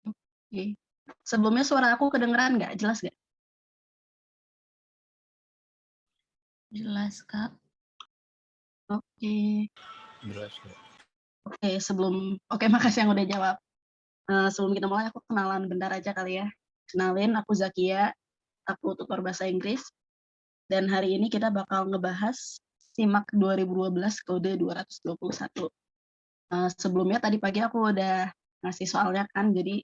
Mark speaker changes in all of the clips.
Speaker 1: Oke. Sebelumnya suara aku kedengeran nggak? Jelas nggak?
Speaker 2: Jelas, Kak.
Speaker 1: Oke.
Speaker 3: Jelas ya.
Speaker 1: Oke, makasih yang udah jawab. Sebelum kita mulai, aku kenalan bentar aja kali ya. Kenalin, aku Zakia, aku tutor bahasa Inggris, dan hari ini kita bakal ngebahas SIMAK 2012 kode 221. Sebelumnya tadi pagi aku udah ngasih soalnya kan, jadi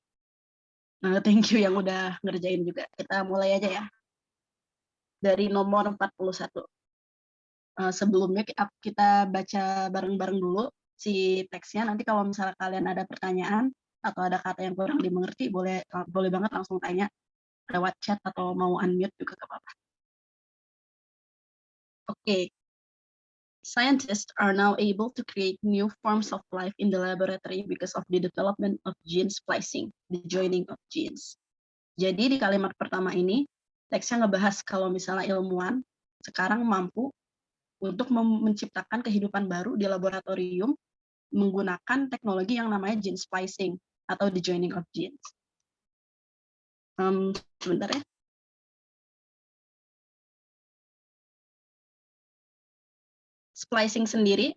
Speaker 1: thank you yang udah ngerjain juga. Kita mulai aja ya. Dari nomor 41. Sebelumnya kita baca bareng-bareng dulu si teksnya. Nanti kalau misalnya kalian ada pertanyaan atau ada kata yang kurang dimengerti, boleh banget langsung tanya lewat chat atau mau unmute juga gak apa-apa. Oke. Scientists are now able to create new forms of life in the laboratory because of the development of gene splicing, the joining of genes. Jadi di kalimat pertama ini, teksnya ngebahas kalau misalnya ilmuwan sekarang mampu untuk menciptakan kehidupan baru di laboratorium menggunakan teknologi yang namanya gene splicing atau the joining of genes. Sebentar ya. Splicing sendiri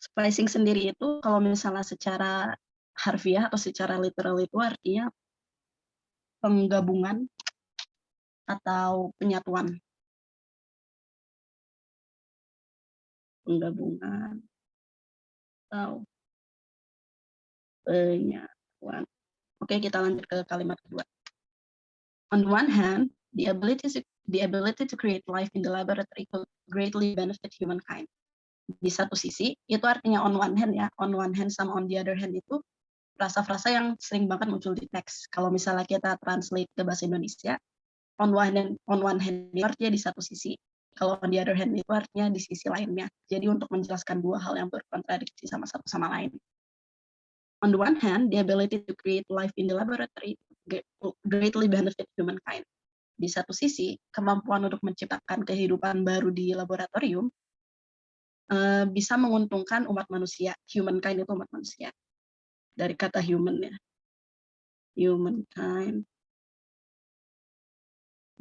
Speaker 1: splicing sendiri itu kalau misalnya secara harfiah atau secara literal itu artinya penggabungan atau penyatuan. Penggabungan atau penyatuan. Oke, kita lanjut ke kalimat kedua. On one hand, the ability to create life in the laboratory could greatly benefit humankind. Di satu sisi, itu artinya on one hand ya, on one hand sama on the other hand itu frasa-frasa yang sering banget muncul di teks. Kalau misalnya kita translate ke bahasa Indonesia, on one hand itu artinya di satu sisi. Kalau on the other hand itu artinya di sisi lainnya. Jadi untuk menjelaskan dua hal yang berkontradiksi sama satu sama lain. On the one hand, the ability to create life in the laboratory greatly benefit humankind. Di satu sisi, kemampuan untuk menciptakan kehidupan baru di laboratorium bisa menguntungkan umat manusia. Humankind itu umat manusia. Dari kata human ya. Humankind,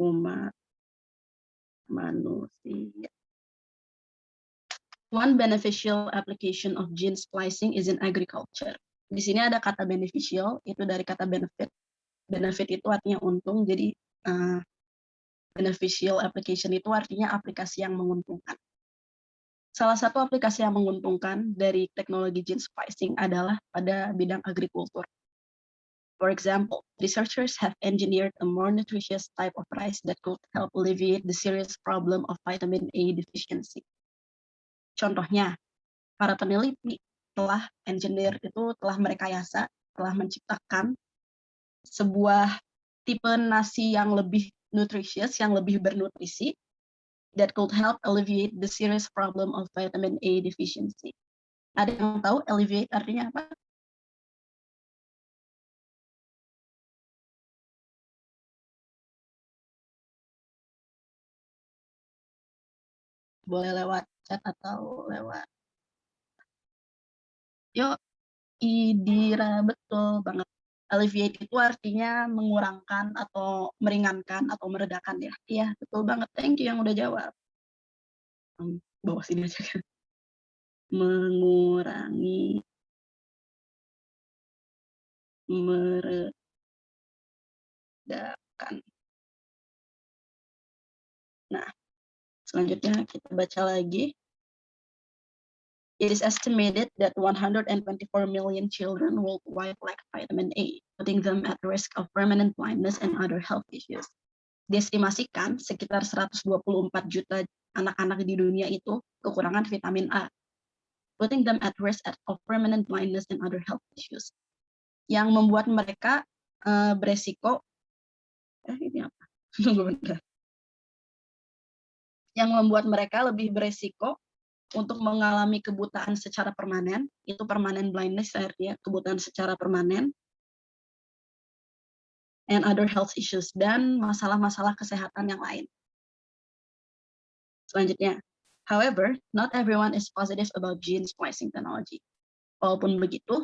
Speaker 1: umat manusia. One beneficial application of gene splicing is in agriculture. Di sini ada kata beneficial, itu dari kata benefit. Benefit itu artinya untung, jadi beneficial application itu artinya aplikasi yang menguntungkan. Salah satu aplikasi yang menguntungkan dari teknologi gene splicing adalah pada bidang agrikultur. For example, researchers have engineered a more nutritious type of rice that could help alleviate the serious problem of vitamin A deficiency. Contohnya, para peneliti telah merekayasa, telah menciptakan sebuah tipe nasi yang lebih nutritious, yang lebih bernutrisi, that could help alleviate the serious problem of vitamin A deficiency. Ada yang tahu alleviate artinya apa? Boleh lewat chat atau lewat. Yuk, Idira, betul banget. Alleviate itu artinya mengurangkan atau meringankan atau meredakan ya. Iya, betul banget. Thank you yang udah jawab. Bawah sini aja kan. Mengurangi, meredakan. Nah, selanjutnya kita baca lagi. It is estimated that 124 million children worldwide lack vitamin A, putting them at risk of permanent blindness and other health issues. Diestimasikan sekitar 124 juta anak-anak di dunia itu kekurangan vitamin A, putting them at risk of permanent blindness and other health issues. Yang membuat mereka beresiko, ini apa? Yang membuat mereka lebih beresiko untuk mengalami kebutaan secara permanen, itu permanent blindness artinya kebutaan secara permanen, and other health issues, dan masalah-masalah kesehatan yang lain. Selanjutnya, however, not everyone is positive about gene splicing technology. Walaupun begitu,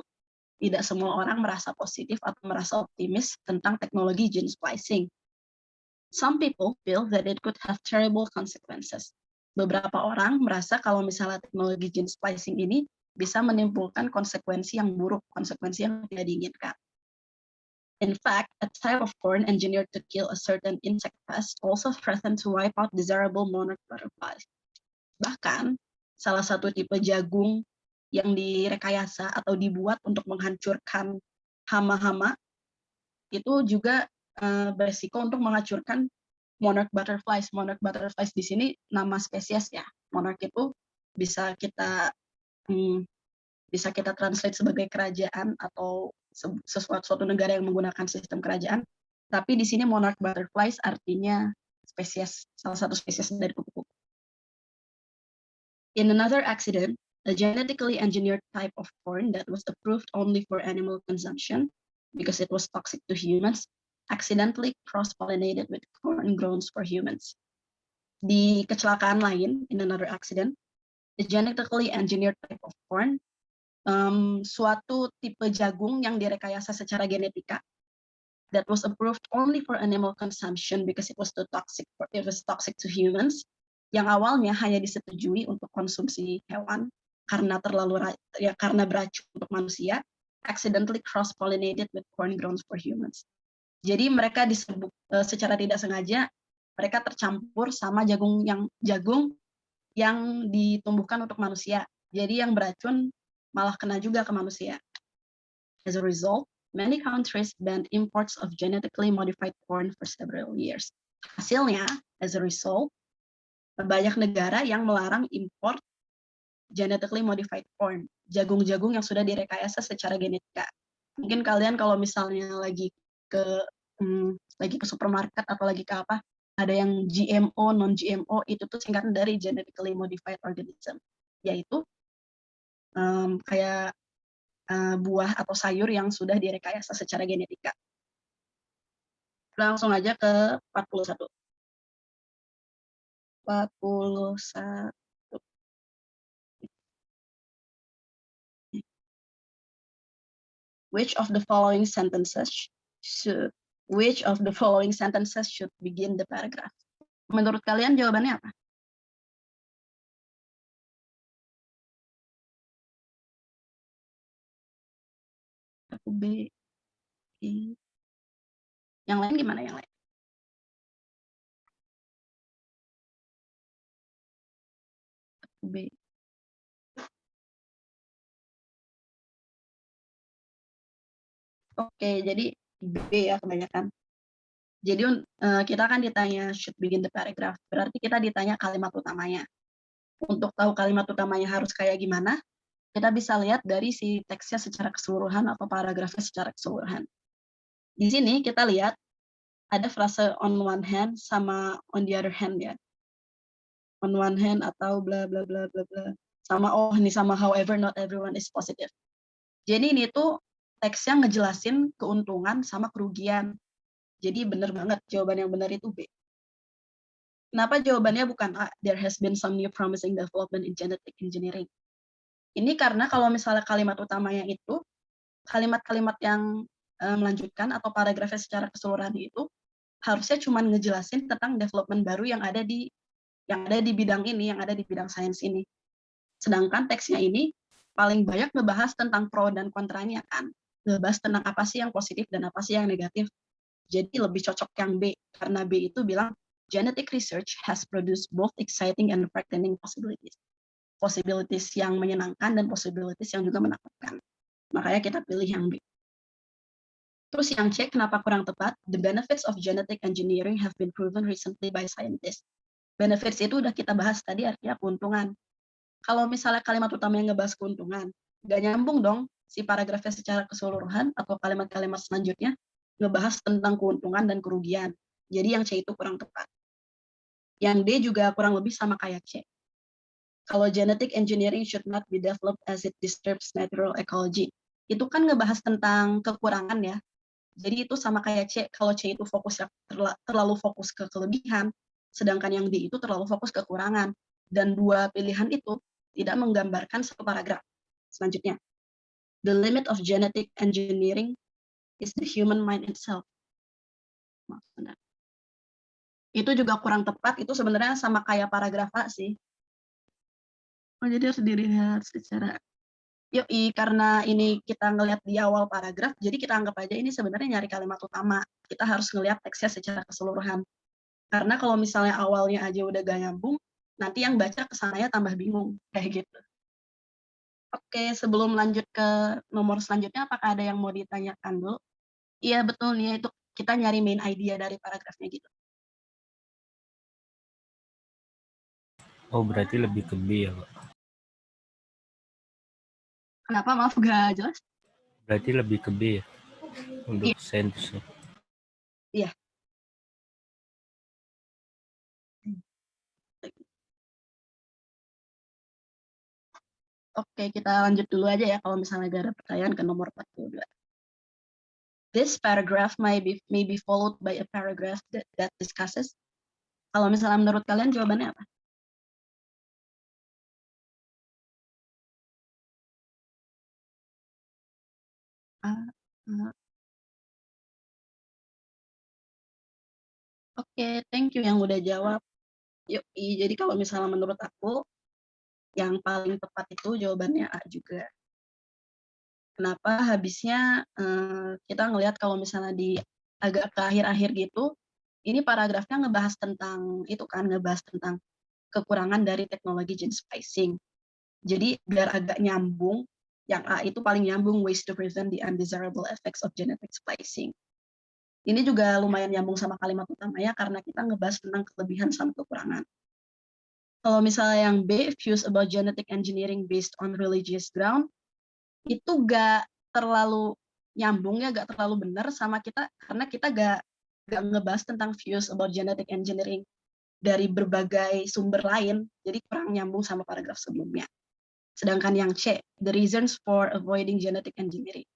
Speaker 1: tidak semua orang merasa positif atau merasa optimis tentang teknologi gene splicing. Some people feel that it could have terrible consequences. Beberapa orang merasa kalau misalnya teknologi gene splicing ini bisa menimbulkan konsekuensi yang buruk, konsekuensi yang tidak diinginkan. In fact, a type of corn engineered to kill a certain insect pest also threatened to wipe out desirable monarch butterflies. Bahkan, salah satu tipe jagung yang direkayasa atau dibuat untuk menghancurkan hama-hama itu juga beresiko untuk menghancurkan monarch butterflies. Monarch butterflies di sini nama spesies ya. Monarch itu bisa kita translate sebagai kerajaan atau suatu negara yang menggunakan sistem kerajaan. Tapi di sini monarch butterflies artinya spesies, salah satu spesies dari kupu-kupu. In another accident, a genetically engineered type of corn that was approved only for animal consumption because it was toxic to humans accidentally cross-pollinated with corn grown for humans. Di kecelakaan lain, in another accident, a genetically engineered type of corn, suatu tipe jagung yang direkayasa secara genetika that was approved only for animal consumption because it was toxic to humans, yang awalnya hanya disetujui untuk konsumsi hewan karena karena beracun untuk manusia, accidentally cross-pollinated with corn grown for humans. Jadi mereka disebut secara tidak sengaja mereka tercampur sama jagung yang ditumbuhkan untuk manusia. Jadi yang beracun malah kena juga ke manusia. As a result, many countries banned imports of genetically modified corn for several years. Hasilnya, as a result, banyak negara yang melarang impor genetically modified corn, jagung-jagung yang sudah direkayasa secara genetika. Mungkin kalian kalau misalnya lagi ke supermarket atau lagi ke apa, ada yang GMO, non-GMO, itu tuh singkatan dari genetically modified organism, yaitu kayak buah atau sayur yang sudah direkayasa secara genetika. Langsung aja ke 41. Which of the following sentences should begin the paragraph? Menurut kalian jawabannya apa? Aku B. Yang lain gimana yang lain? Aku B. Oke, jadi B ya kebanyakan. Jadi kita kan ditanya should begin the paragraph, berarti kita ditanya kalimat utamanya. Untuk tahu kalimat utamanya harus kayak gimana, kita bisa lihat dari si teksnya secara keseluruhan atau paragrafnya secara keseluruhan. Di sini kita lihat ada frase on one hand sama on the other hand ya. On one hand atau bla bla bla bla bla. Sama however not everyone is positive. Jadi ini tuh teksnya ngejelasin keuntungan sama kerugian. Jadi benar banget, jawaban yang benar itu B. Kenapa jawabannya bukan A? There has been some new promising development in genetic engineering. Ini karena kalau misalnya kalimat utamanya itu, kalimat-kalimat yang melanjutkan atau paragrafnya secara keseluruhan itu, harusnya cuma ngejelasin tentang development baru yang ada di bidang ini, yang ada di bidang sains ini. Sedangkan teksnya ini paling banyak ngebahas tentang pro dan kontranya kan. Ngebahas tentang apa sih yang positif dan apa sih yang negatif. Jadi lebih cocok yang B, karena B itu bilang, genetic research has produced both exciting and frightening possibilities. Possibilities yang menyenangkan dan possibilities yang juga menakutkan. Makanya kita pilih yang B. Terus yang C, kenapa kurang tepat? The benefits of genetic engineering have been proven recently by scientists. Benefits itu udah kita bahas tadi, artinya keuntungan. Kalau misalnya kalimat utama yang ngebahas keuntungan, nggak nyambung dong si paragrafnya secara keseluruhan atau kalimat-kalimat selanjutnya ngebahas tentang keuntungan dan kerugian. Jadi yang C itu kurang tepat. Yang D juga kurang lebih sama kayak C. Kalau genetic engineering should not be developed as it disturbs natural ecology. Itu kan ngebahas tentang kekurangan ya. Jadi itu sama kayak C, kalau C itu fokusnya terlalu fokus ke kelebihan, sedangkan yang D itu terlalu fokus ke kekurangan. Dan dua pilihan itu tidak menggambarkan satu paragraf. Selanjutnya, the limit of genetic engineering is the human mind itself. Maaf, benar. Itu juga kurang tepat, itu sebenarnya sama kayak paragraf A sih. Oh, jadi harus dilihat secara yoi, karena ini kita ngelihat di awal paragraf, jadi kita anggap aja ini sebenarnya nyari kalimat utama. Kita harus ngelihat teksnya secara keseluruhan. Karena kalau misalnya awalnya aja udah gak nyambung, nanti yang baca kesananya tambah bingung, kayak gitu. Oke, sebelum lanjut ke nomor selanjutnya, apakah ada yang mau ditanyakan dulu? Iya, betul nih, itu kita nyari main idea dari paragrafnya gitu.
Speaker 3: Oh, berarti lebih ke B ya, Pak?
Speaker 1: Kenapa? Maaf, gak jelas.
Speaker 3: Berarti lebih ke B ya, untuk
Speaker 1: Iya.
Speaker 3: sensusnya.
Speaker 1: Iya. Oke, kita lanjut dulu aja ya kalau misalnya gak ada pertanyaan ke nomor 42. This paragraph may be followed by a paragraph that discusses. Kalau misalnya menurut kalian jawabannya apa? Oke, thank you yang udah jawab. Yuk, jadi kalau misalnya menurut aku, yang paling tepat itu jawabannya A juga. Kenapa? Habisnya kita ngelihat kalau misalnya di agak ke akhir-akhir gitu, ini paragrafnya ngebahas tentang itu kan, ngebahas tentang kekurangan dari teknologi gene splicing. Jadi biar agak nyambung, yang A itu paling nyambung, ways to prevent the undesirable effects of genetic splicing. Ini juga lumayan nyambung sama kalimat utamanya karena kita ngebahas tentang kelebihan sama kekurangan. Kalau misalnya yang B, views about genetic engineering based on religious ground, itu gak terlalu nyambung ya, gak terlalu benar sama kita, karena kita gak ngebahas tentang views about genetic engineering dari berbagai sumber lain, jadi kurang nyambung sama paragraf sebelumnya. Sedangkan yang C, the reasons for avoiding genetic engineering.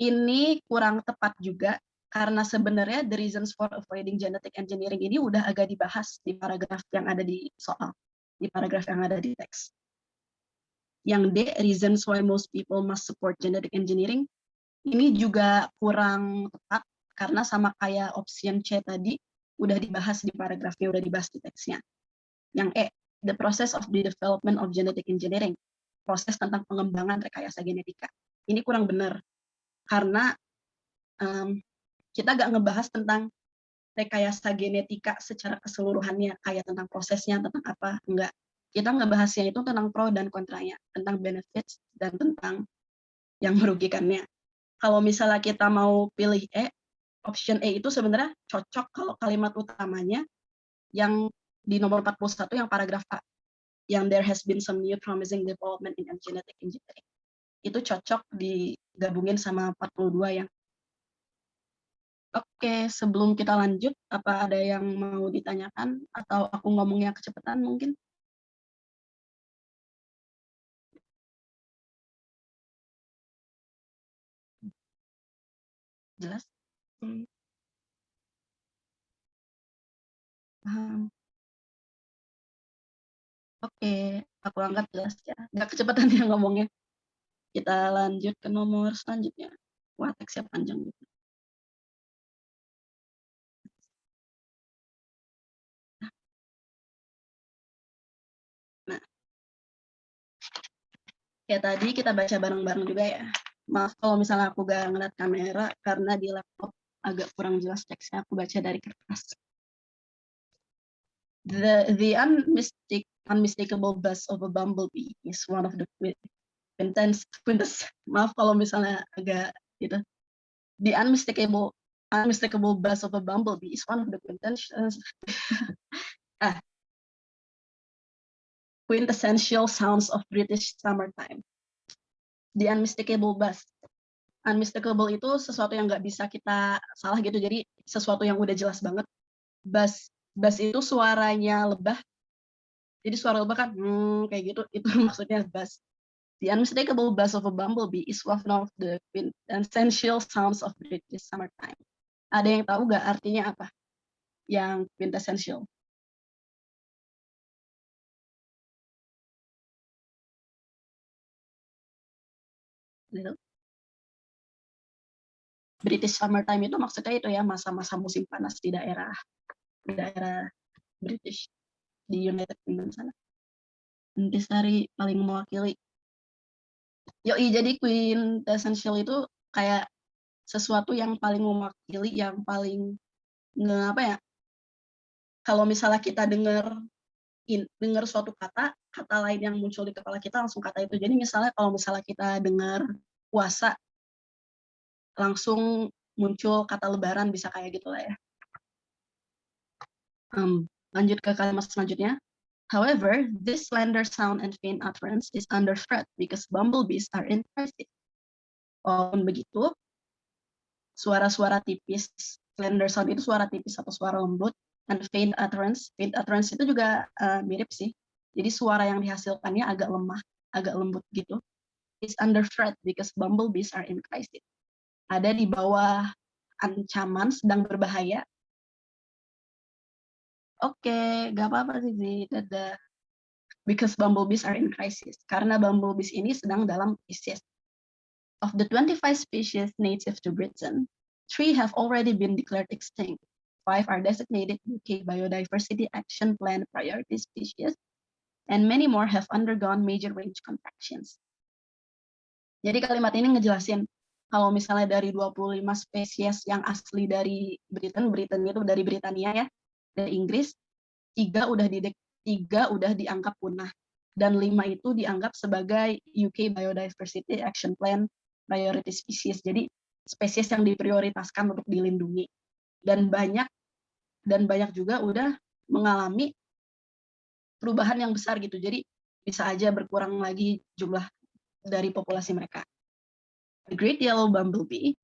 Speaker 1: Ini kurang tepat juga, karena sebenarnya the reasons for avoiding genetic engineering ini udah agak dibahas di paragraf yang ada di soal, di paragraf yang ada di teks. Yang D, reasons why most people must support genetic engineering, ini juga kurang tepat, karena sama kayak option C tadi, udah dibahas di paragrafnya, udah dibahas di teksnya. Yang E, the process of the development of genetic engineering, proses tentang pengembangan rekayasa genetika. Ini kurang benar, karena kita nggak ngebahas tentang rekayasa genetika secara keseluruhannya, kayak tentang prosesnya, tentang apa, enggak. Kita ngebahasnya itu tentang pro dan kontranya, tentang benefits dan tentang yang merugikannya. Kalau misalnya kita mau pilih E, option E itu sebenarnya cocok kalau kalimat utamanya yang di nomor 41 yang paragraf A, yang there has been some new promising development in genetic engineering. Itu cocok digabungin sama 42 yang. Oke, sebelum kita lanjut, apa ada yang mau ditanyakan atau aku ngomongnya kecepatan mungkin? Jelas? Paham. Oke, aku anggap jelas ya. Nggak kecepatan ya ngomongnya. Kita lanjut ke nomor selanjutnya. Wah, teksnya panjang gitu. Nah, kayak tadi kita baca bareng-bareng juga ya. Maaf kalau misalnya aku gak ngeliat kamera, karena di laptop agak kurang jelas teksnya, aku baca dari kertas. The unmistakable buzz of a bumblebee is one of the maaf kalau misalnya agak gitu. The unmistakable buzz of a bumblebee is one of the quintessential sounds of British summertime. The unmistakable buzz. Unmistakable itu sesuatu yang nggak bisa kita salah gitu, jadi sesuatu yang udah jelas banget. Buzz itu suaranya lebah, jadi suara lebah kan kayak gitu, itu maksudnya buzz. The unmistakable buzz of a bumblebee is one of the quintessential sounds of British summertime. Ada yang tahu nggak artinya apa? Yang quintessential. Gitu. British summertime itu maksudnya itu ya masa-masa musim panas di daerah British di United Kingdom sana. Intisari paling mewakili. Yoi, jadi quintessential itu kayak sesuatu yang paling mewakili, yang paling apa ya? Kalau misalnya kita dengar suatu kata lain yang muncul di kepala kita langsung kata itu. Jadi misalnya kalau misalnya kita dengar puasa langsung muncul kata lebaran, bisa kayak gitu lah ya. Lanjut ke kalimat selanjutnya. However, this slender sound and faint utterance is under threat because bumblebees are in crisis. Walaupun begitu, suara-suara tipis, slender sound itu suara tipis atau suara lembut, and faint utterance itu juga mirip sih. Jadi suara yang dihasilkannya agak lemah, agak lembut gitu. Is under threat because bumblebees are in crisis. Ada di bawah ancaman, sedang berbahaya. Oke, gak apa-apa sih, dadah. Because bumblebees are in crisis. Karena bumblebees ini sedang dalam krisis. Of the 25 species native to Britain, 3 have already been declared extinct. 5 are designated UK Biodiversity Action Plan priority species, and many more have undergone major range contractions. Jadi kalimat ini ngejelasin kalau misalnya dari 25 spesies yang asli dari Britain itu dari Britania ya, dari Inggris, 3 udah dianggap punah dan 5 itu dianggap sebagai UK Biodiversity Action Plan priority species. Jadi spesies yang diprioritaskan untuk dilindungi. Dan banyak juga udah mengalami perubahan yang besar gitu. Jadi bisa aja berkurang lagi jumlah dari populasi mereka. The Great Yellow Bumblebee,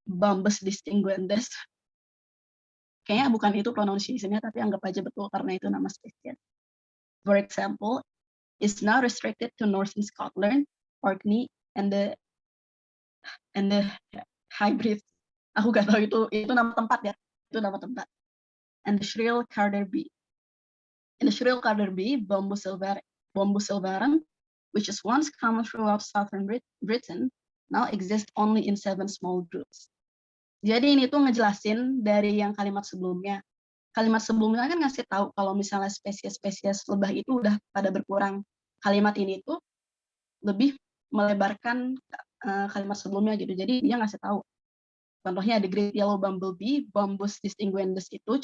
Speaker 1: Bombus distinguendus, kayaknya bukan itu pronunciation-nya, tapi anggap aja betul karena itu nama spesies. For example, is now restricted to northern Scotland, Orkney, and the hybrid. Aku gak tahu itu nama tempat ya, itu nama tempat. And the shrill carder bee. In the shrill carder bee, Bombus sylvarum, which is once common throughout southern Britain, now exists only in 7 small groups. Jadi ini tuh ngejelasin dari yang kalimat sebelumnya. Kalimat sebelumnya kan ngasih tahu kalau misalnya spesies lebah itu udah pada berkurang. Kalimat ini tuh lebih melebarkan kalimat sebelumnya gitu. Jadi dia ngasih tahu. Contohnya the Great Yellow Bumblebee, Bombus distinguendus itu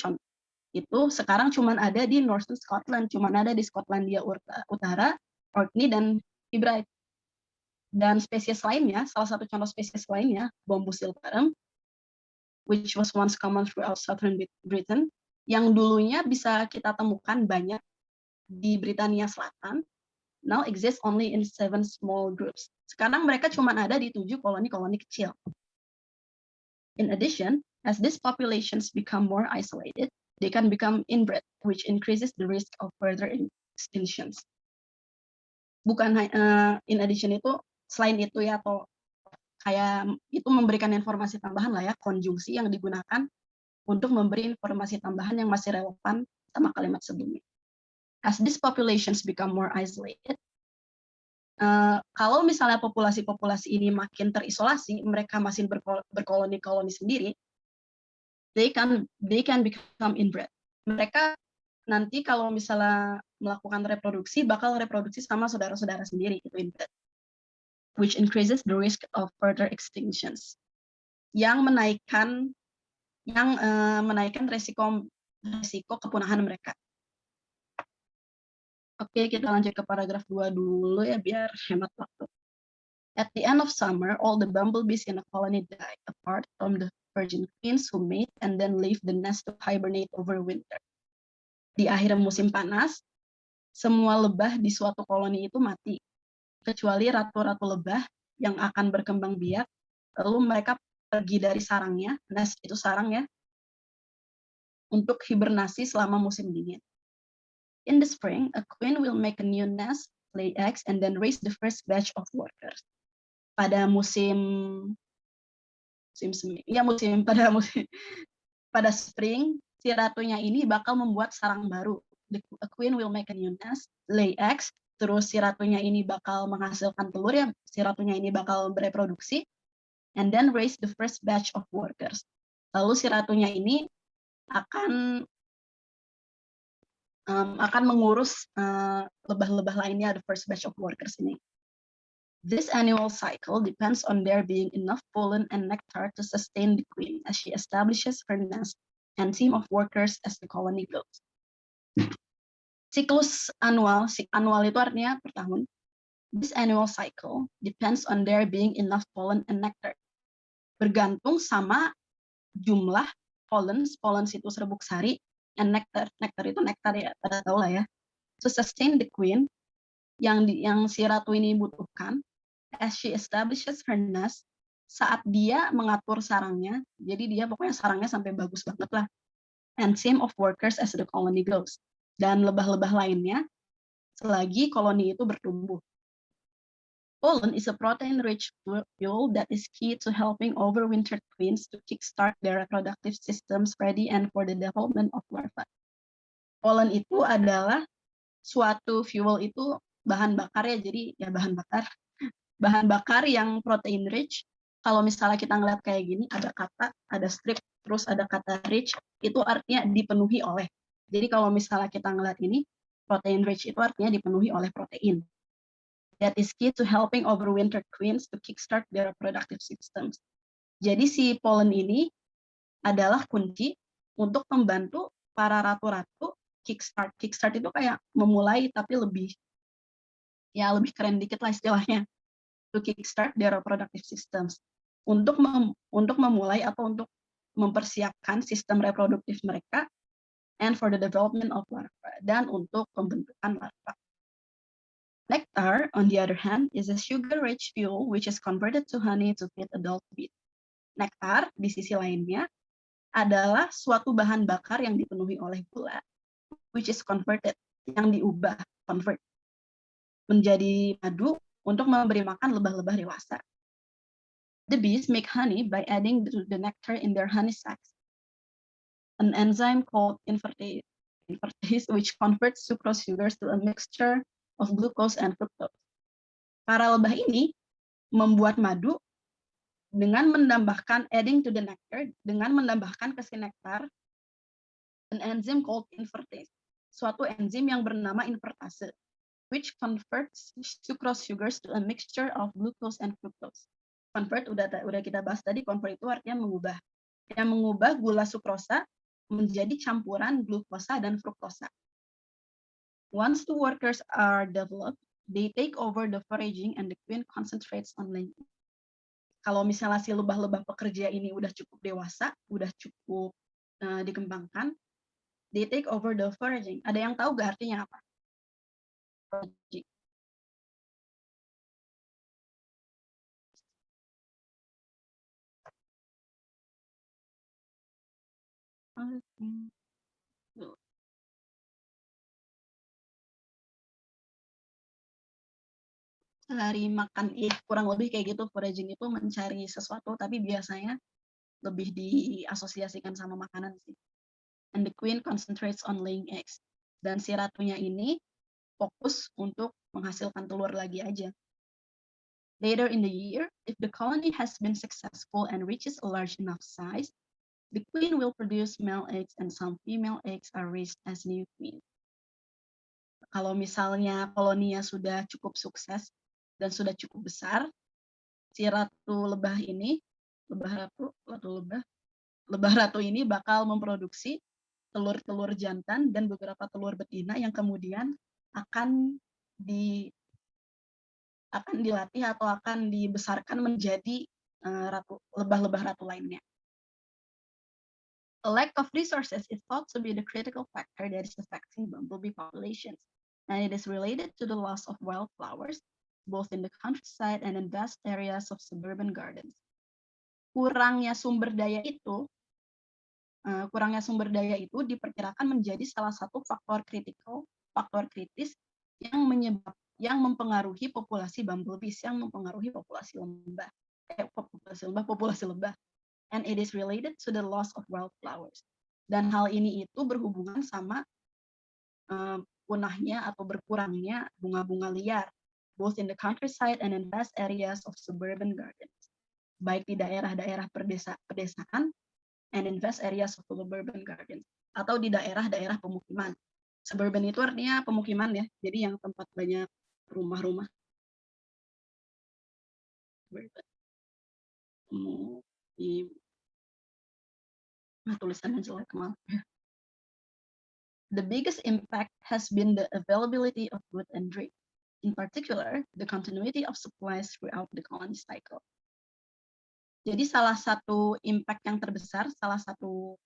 Speaker 1: sekarang cuman ada di Northern Scotland, cuman ada di Skotlandia Utara, Orkney dan Hebrides. Dan spesies lainnya, salah satu contoh spesies lainnya, Bombus sylvarum, which was once common throughout southern Britain, yang dulunya bisa kita temukan banyak di Britania Selatan, now exists only in 7 small groups. Sekarang mereka cuma ada di 7 koloni-koloni kecil. In addition, as these populations become more isolated, they can become inbred, which increases the risk of further extinctions. Bukan in addition itu, selain itu ya, atau kayak itu memberikan informasi tambahan lah ya, konjungsi yang digunakan untuk memberi informasi tambahan yang masih relevan sama kalimat sebelumnya. As these populations become more isolated, kalau misalnya populasi ini makin terisolasi, mereka masih berkoloni-koloni sendiri, they can become inbred. Mereka nanti kalau misalnya melakukan reproduksi, bakal reproduksi sama saudara-saudara sendiri, itu inbred. Which increases the risk of further extinctions. Yang menaikkan resiko kepunahan mereka. Oke, kita lanjut ke paragraf 2 dulu ya, biar hemat waktu. At the end of summer, all the bumblebees in a colony die, apart from the virgin queens who mate and then leave the nest to hibernate over winter. Di akhir musim panas, semua lebah di suatu koloni itu mati, kecuali ratu-ratu lebah yang akan berkembang biak, lalu mereka pergi dari sarangnya, nest itu sarang ya, untuk hibernasi selama musim dingin. In the spring, a queen will make a new nest lay eggs, and then raise the first batch of workers. Pada pada spring, si ratunya ini bakal membuat sarang baru. A queen will make a new nest, lay eggs, terus si ratunya ini bakal menghasilkan telur, ya si ratunya ini bakal bereproduksi, and then raise the first batch of workers. Lalu si ratunya ini akan mengurus lebah-lebah lainnya, the first batch of workers ini. This annual cycle depends on there being enough pollen and nectar to sustain the queen as she establishes her nest and team of workers as the colony grows. Siklus annual itu artinya per tahun. This annual cycle depends on there being enough pollen and nectar. Bergantung sama jumlah pollen itu serbuk sari, and nectar itu nektar ya, pada tahu lah ya. To sustain the queen, yang si ratu ini butuhkan, as she establishes her nest, saat dia mengatur sarangnya, jadi dia pokoknya sarangnya sampai bagus banget lah. And team of workers as the colony grows. Dan lebah-lebah lainnya selagi koloni itu bertumbuh. Pollen is a protein-rich fuel that is key to helping overwintered queens to kickstart their reproductive systems ready and for the development of larvae. Pollen itu adalah suatu fuel, itu bahan bakar ya, jadi ya bahan bakar yang protein rich. Kalau misalnya kita ngeliat kayak gini, ada strip, terus ada kata rich, itu artinya dipenuhi oleh. Jadi kalau misalnya kita ngeliat ini, protein rich itu artinya dipenuhi oleh protein. That is key to helping overwintered queens to kickstart their reproductive systems. Jadi si pollen ini adalah kunci untuk membantu para ratu-ratu kickstart. Kickstart itu kayak memulai, tapi lebih keren dikit lah istilahnya. To kickstart their reproductive systems, untuk memulai atau untuk mempersiapkan sistem reproduktif mereka, and for the development of larva, dan untuk pembentukan larva. Nectar, on the other hand, is a sugar-rich fuel which is converted to honey to feed adult bees. Nektar, di sisi lainnya, adalah suatu bahan bakar yang dipenuhi oleh gula, which is converted, yang diubah, convert, menjadi madu untuk memberi makan lebah-lebah dewasa. The bees make honey by adding the nectar in their honey sacs. An enzyme called invertase, which converts sucrose sugars to a mixture of glucose and fructose. Para lebah ini membuat madu dengan menambahkan adding to the nectar, dengan menambahkan ke si nektar an enzyme called invertase, suatu enzim yang bernama invertase, which converts sucrose sugars to a mixture of glucose and fructose. Convert udah kita bahas tadi, convert itu artinya mengubah. Yang mengubah gula sukrosa menjadi campuran glukosa dan fruktosa. Once the workers are developed, they take over the foraging and the queen concentrates on laying. Kalau misalnya si lebah-lebah pekerja ini udah cukup dewasa, udah cukup dikembangkan, they take over the foraging. Ada yang tahu gak artinya apa? Sehari makan, kurang lebih kayak gitu. Foraging itu mencari sesuatu, tapi biasanya lebih diasosiasikan sama makanan sih. And the queen concentrates on laying eggs. Dan si ratunya ini fokus untuk menghasilkan telur lagi aja. Later in the year, if the colony has been successful and reaches a large enough size, the queen will produce male eggs and some female eggs are raised as new queen. Kalau misalnya koloninya sudah cukup sukses dan sudah cukup besar, si ratu lebah ini, lebah ratu ini bakal memproduksi telur-telur jantan dan beberapa telur betina yang kemudian akan dilatih atau akan dibesarkan menjadi lebah-lebah ratu lainnya. A lack of resources is thought to be the critical factor that is affecting bumblebee populations, and it is related to the loss of wildflowers, both in the countryside and in vast areas of suburban gardens. Kurangnya sumber daya itu diperkirakan menjadi salah satu faktor kritis yang mempengaruhi populasi bumblebees, yang mempengaruhi populasi lebah. And it is related to the loss of wildflowers. Dan hal ini itu berhubungan sama punahnya atau berkurangnya bunga-bunga liar, both in the countryside and in vast areas of suburban gardens. Baik di daerah-daerah pedesaan and in vast areas of suburban gardens, atau di daerah-daerah pemukiman. Suburban itu artinya pemukiman ya, jadi yang tempat banyak rumah-rumah. Tulisannya jelek, maaf. The biggest impact has been the availability of food and drink. In particular, the continuity of supplies throughout the colony cycle. Jadi salah satu impact yang terbesar, salah satu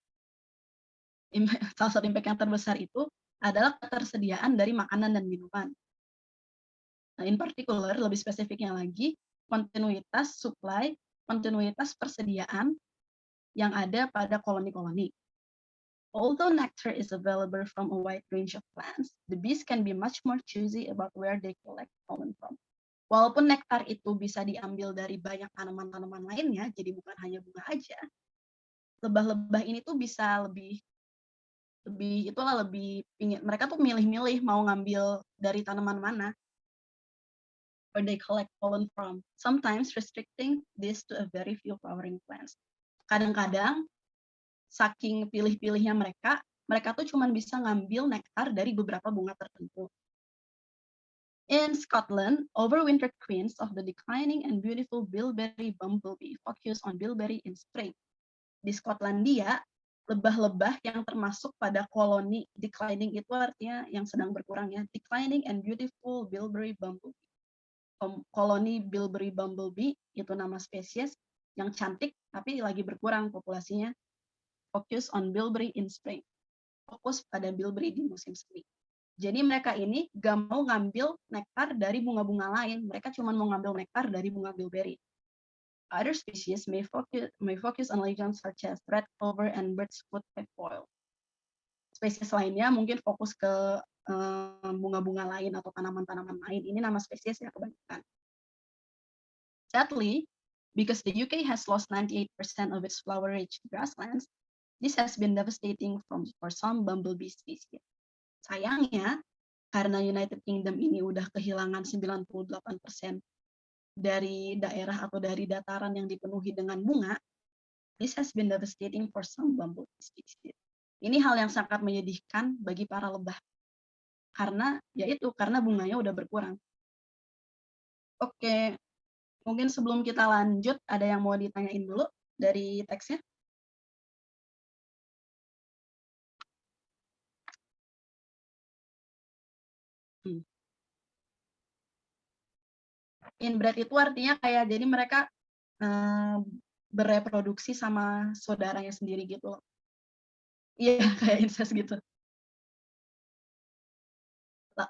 Speaker 1: impact yang terbesar itu adalah ketersediaan dari makanan dan minuman. Nah, in particular, lebih spesifiknya lagi, kontinuitas supply, kontinuitas persediaan yang ada pada koloni-koloni. Although nectar is available from a wide range of plants, the bees can be much more choosy about where they collect pollen from. Walaupun nektar itu bisa diambil dari banyak tanaman-tanaman lainnya, jadi bukan hanya bunga aja, lebah-lebah ini tuh bisa lebih pingin, mereka tuh milih-milih mau ngambil dari tanaman mana where they collect pollen from, sometimes restricting this to a very few flowering plants. Kadang-kadang saking pilih-pilihnya mereka tuh cuma bisa ngambil nektar dari beberapa bunga tertentu. In Scotland, overwintered queens of the declining and beautiful bilberry bumblebee focus on bilberry in spring. Di Skotlandia, lebah-lebah yang termasuk pada koloni declining itu artinya yang sedang berkurang ya. Declining and beautiful bilberry bumblebee. Koloni bilberry bumblebee itu nama spesies yang cantik tapi lagi berkurang populasinya. Focus on bilberry in spring. Fokus pada bilberry di musim semi. Jadi mereka ini gak mau ngambil nektar dari bunga-bunga lain, mereka cuma mau ngambil nektar dari bunga bilberry. Other species may focus on legends such as red clover and bird's foot trefoil. Spesies lainnya mungkin fokus ke bunga-bunga lain atau tanaman-tanaman lain. Ini nama spesies ya kebanyakan. Sadly, because the UK has lost 98% of its flower-rich grasslands, this has been devastating for some bumblebee species. Sayangnya, karena United Kingdom ini udah kehilangan 98% dari daerah atau dari dataran yang dipenuhi dengan bunga, this has been devastating for some bumblebee species. Ini hal yang sangat menyedihkan bagi para lebah. Karena bunganya udah berkurang. Oke, mungkin sebelum kita lanjut, ada yang mau ditanyain dulu dari teksnya? Inbred itu artinya kayak jadi mereka bereproduksi sama saudaranya sendiri gitu loh. Iya, kayak incest gitu.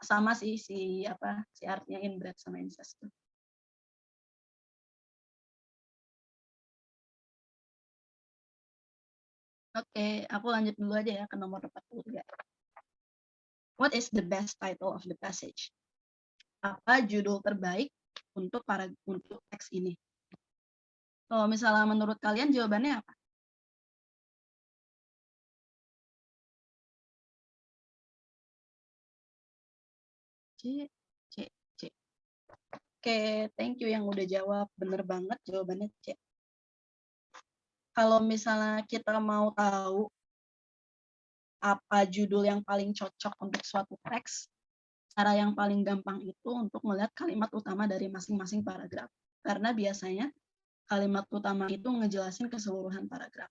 Speaker 1: Sama sih si artinya inbred sama incest tuh. Oke, aku lanjut dulu aja ya ke nomor 43. What is the best title of the passage? Apa judul terbaik untuk teks ini? Kalau misalnya menurut kalian jawabannya apa? C. Oke, thank you yang udah jawab. Bener banget jawabannya C. Kalau misalnya kita mau tahu apa judul yang paling cocok untuk suatu teks, cara yang paling gampang itu untuk melihat kalimat utama dari masing-masing paragraf. Karena biasanya kalimat utama itu ngejelasin keseluruhan paragraf.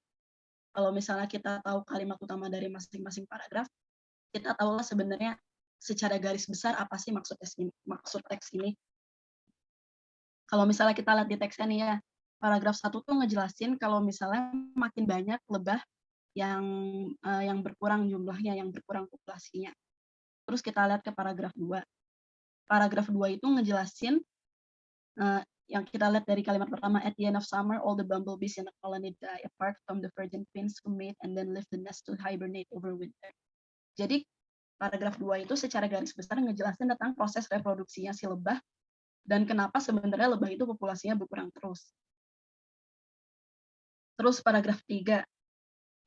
Speaker 1: Kalau misalnya kita tahu kalimat utama dari masing-masing paragraf, kita tahulah sebenarnya secara garis besar apa sih maksud teks ini. Kalau misalnya kita lihat di teksnya nih ya, paragraf 1 tuh ngejelasin kalau misalnya makin banyak lebah yang berkurang jumlahnya, yang berkurang populasinya. Terus kita lihat ke paragraf 2. Paragraf 2 itu ngejelasin yang kita lihat dari kalimat pertama, at the end of summer, all the bumblebees in the colony die, apart from the virgin queens who mate and then leave the nest to hibernate over winter. Jadi paragraf 2 itu secara garis besar ngejelasin tentang proses reproduksinya si lebah dan kenapa sebenarnya lebah itu populasinya berkurang terus. Terus paragraf 3,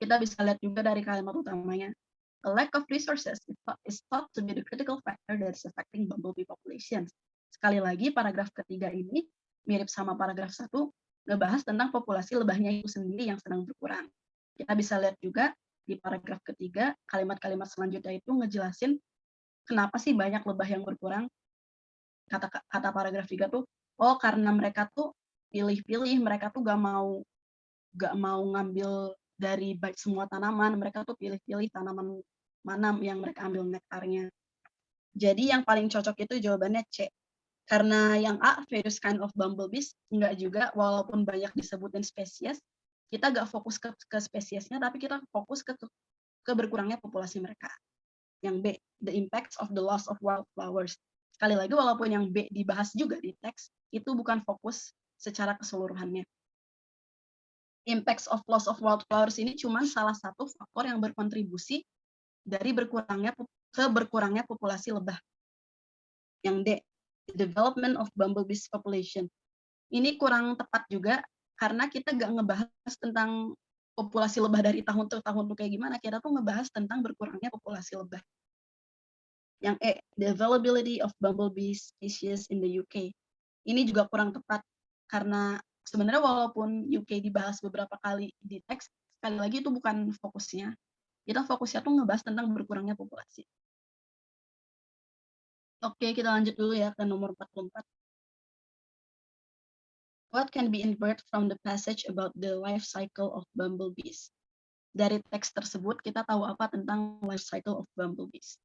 Speaker 1: kita bisa lihat juga dari kalimat utamanya. A lack of resources is thought to be the critical factor that is affecting bumblebee populations. Sekali lagi, paragraf ketiga ini mirip sama paragraf 1, ngebahas tentang populasi lebahnya itu sendiri yang sedang berkurang. Kita bisa lihat juga di paragraf ketiga, kalimat-kalimat selanjutnya itu ngejelasin kenapa sih banyak lebah yang berkurang. Kata paragraf 3 tuh, oh karena mereka tuh pilih-pilih, mereka tuh gak mau ngambil dari baik semua tanaman, mereka tuh pilih-pilih tanaman mana yang mereka ambil nektarnya. Jadi yang paling cocok itu jawabannya C. Karena yang A, various kind of bumblebees, enggak juga, walaupun banyak disebutin spesies, kita nggak fokus ke spesiesnya, tapi kita fokus ke berkurangnya populasi mereka. Yang B, the impacts of the loss of wildflowers. Sekali lagi, walaupun yang B dibahas juga di teks, itu bukan fokus secara keseluruhannya. Impacts of loss of wildflowers ini cuma salah satu faktor yang berkontribusi dari berkurangnya populasi lebah. Yang D, the development of bumblebees population. Ini kurang tepat juga karena kita nggak ngebahas tentang populasi lebah dari tahun ke tahun tuh kayak gimana, kita tuh ngebahas tentang berkurangnya populasi lebah. Yang E, the availability of bumblebee species in the UK. Ini juga kurang tepat karena sebenarnya walaupun UK dibahas beberapa kali di teks, sekali lagi itu bukan fokusnya. Kita fokusnya tuh ngebahas tentang berkurangnya populasi. Oke, kita lanjut dulu ya ke nomor 44. What can be inferred from the passage about the life cycle of bumblebees? Dari teks tersebut kita tahu apa tentang life cycle of bumblebees.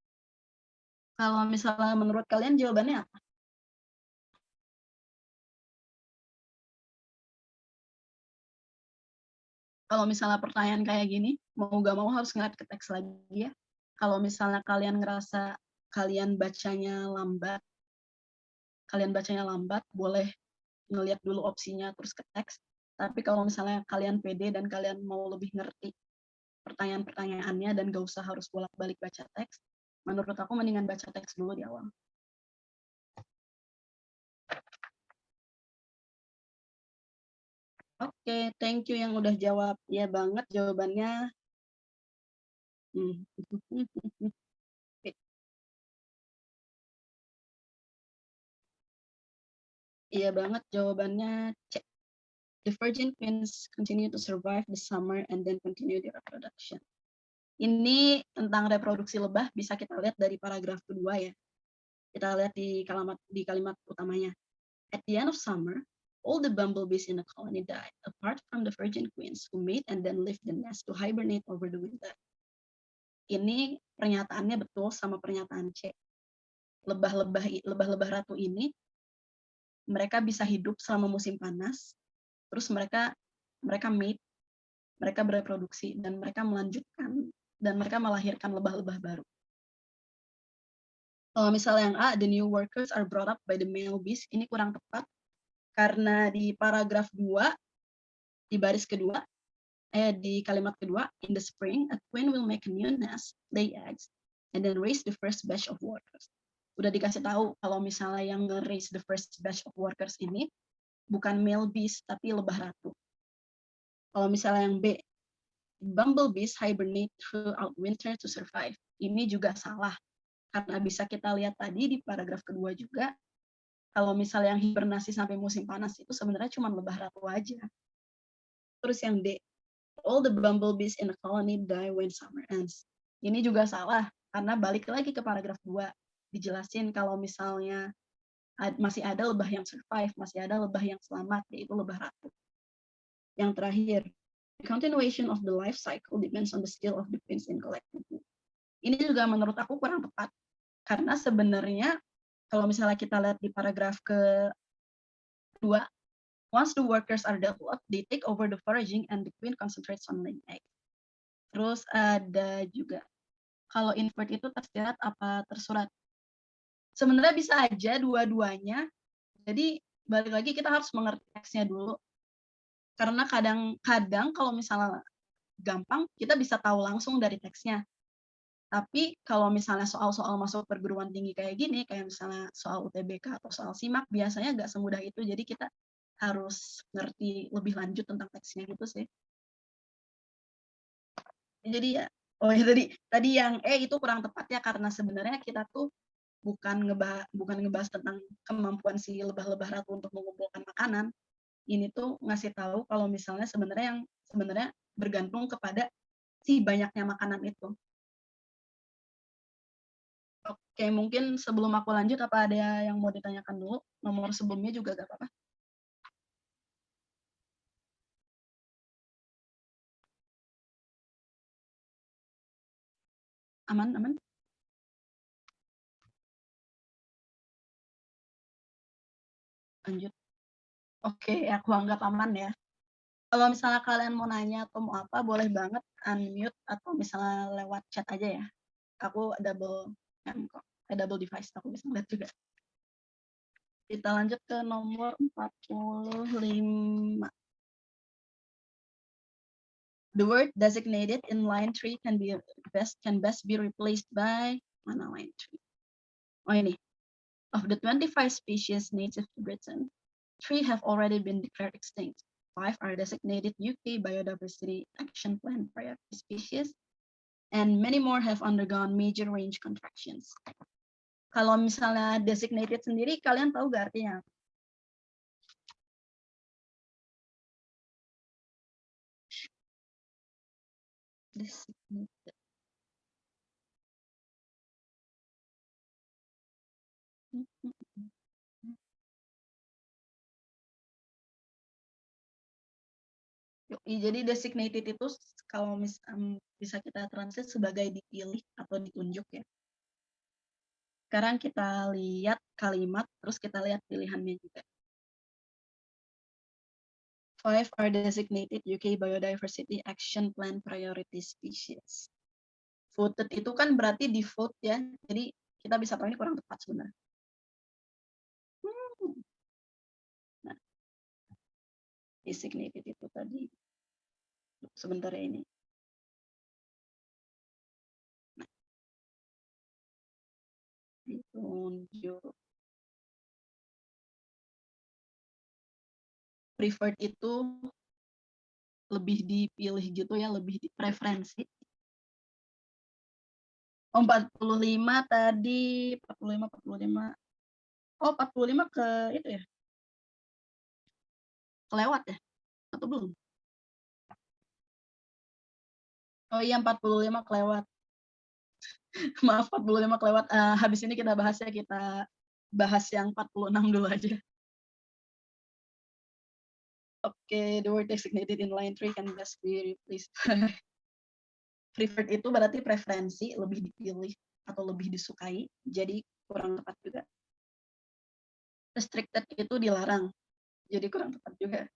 Speaker 1: Kalau misalnya menurut kalian jawabannya apa? Kalau misalnya pertanyaan kayak gini, mau gak mau harus ngeliat ke teks lagi ya. Kalau misalnya kalian ngerasa kalian bacanya lambat, boleh ngeliat dulu opsinya terus ke teks. Tapi kalau misalnya kalian pede dan kalian mau lebih ngerti pertanyaan-pertanyaannya dan gak usah harus bolak-balik baca teks, menurut aku mendingan baca teks dulu di awal. Oke, thank you yang udah jawab. Ya banget jawabannya. Iya banget jawabannya C. The virgin queens continue to survive the summer and then continue their reproduction. Ini tentang reproduksi lebah bisa kita lihat dari paragraf kedua ya. Kita lihat di kalimat utamanya. At the end of summer, all the bumblebees in the colony died, apart from the virgin queens who mate and then leave the nest to hibernate over the winter. Ini pernyataannya betul sama pernyataan C. Lebah-lebah ratu ini mereka bisa hidup selama musim panas, terus mereka mate, mereka bereproduksi dan mereka melanjutkan dan mereka melahirkan lebah-lebah baru. Kalau misalnya yang A, the new workers are brought up by the male bees, ini kurang tepat karena di paragraf 2 di baris kedua di kalimat kedua, in the spring a queen will make a new nest, lay eggs, and then raise the first batch of workers. Udah dikasih tahu kalau misalnya yang raise the first batch of workers ini bukan male bees tapi lebah ratu. Kalau misalnya yang B, bumblebees hibernate throughout winter to survive. Ini juga salah karena bisa kita lihat tadi di paragraf kedua juga kalau misalnya yang hibernasi sampai musim panas itu sebenarnya cuma lebah ratu aja. Terus yang D, all the bumblebees in a colony die when summer ends. Ini juga salah karena balik lagi ke paragraf 2 dijelasin kalau misalnya masih ada lebah yang survive, masih ada lebah yang selamat, yaitu lebah ratu. Yang terakhir, the continuation of the life cycle depends on the skill of the queens in collecting food. Ini juga menurut aku kurang tepat karena sebenarnya kalau misalnya kita lihat di paragraf kedua, once the workers are developed, they take over the foraging and the queen concentrates on laying eggs. Terus ada juga kalau invert itu tersirat apa tersurat. Sebenarnya bisa aja dua-duanya. Jadi balik lagi kita harus mengerti teksnya dulu. Karena kadang-kadang kalau misalnya gampang kita bisa tahu langsung dari teksnya. Tapi kalau misalnya soal-soal masuk perguruan tinggi kayak gini, kayak misalnya soal UTBK atau soal SIMAK, biasanya nggak semudah itu. Jadi kita harus ngerti lebih lanjut tentang teksnya gitu sih. Jadi ya, oh ya tadi yang itu kurang tepat ya, karena sebenarnya kita tuh bukan ngebahas tentang kemampuan si lebah-lebah ratu untuk mengumpulkan makanan. Ini tuh ngasih tahu kalau misalnya sebenarnya bergantung kepada si banyaknya makanan itu. Oke, mungkin sebelum aku lanjut, apa ada yang mau ditanyakan dulu? Nomor sebelumnya juga gak apa-apa. Aman, aman? Lanjut. Oke, aku anggap aman ya. Kalau misalnya kalian mau nanya atau mau apa, boleh banget unmute atau misalnya lewat chat aja ya. Aku double device, aku bisa ngeliat juga. Kita lanjut ke nomor 45. The word designated in line 3 can best be replaced by mana line 3? Oh ini. Of the 25 species native to Britain, 3 have already been declared extinct. 5 are designated UK Biodiversity Action Plan priority species, and many more have undergone major range contractions. Kalau misalnya designated sendiri, kalian tahu gak artinya? Designated. Jadi designated itu kalau bisa kita translate sebagai dipilih atau ditunjuk ya. Sekarang kita lihat kalimat, terus kita lihat pilihannya juga. 5 are designated UK Biodiversity Action Plan priority species. Voted itu kan berarti di vote ya, jadi kita bisa tahu ini kurang tepat sebenarnya. Nah, designated itu tadi. Sebentar ya ini. Nah, ditunjuk. Preferred itu lebih dipilih gitu ya, lebih preferensi. 45 tadi, 45. Oh, 45 ke itu ya? Kelewat ya? Atau belum? Oh iya, 45 kelewat. Maaf, 45 kelewat. Habis ini kita bahas yang 46 dulu aja. Oke, the word designated in line 3 can best be replaced. Preferred itu berarti preferensi, lebih dipilih atau lebih disukai, jadi kurang tepat juga. Restricted itu dilarang, jadi kurang tepat juga.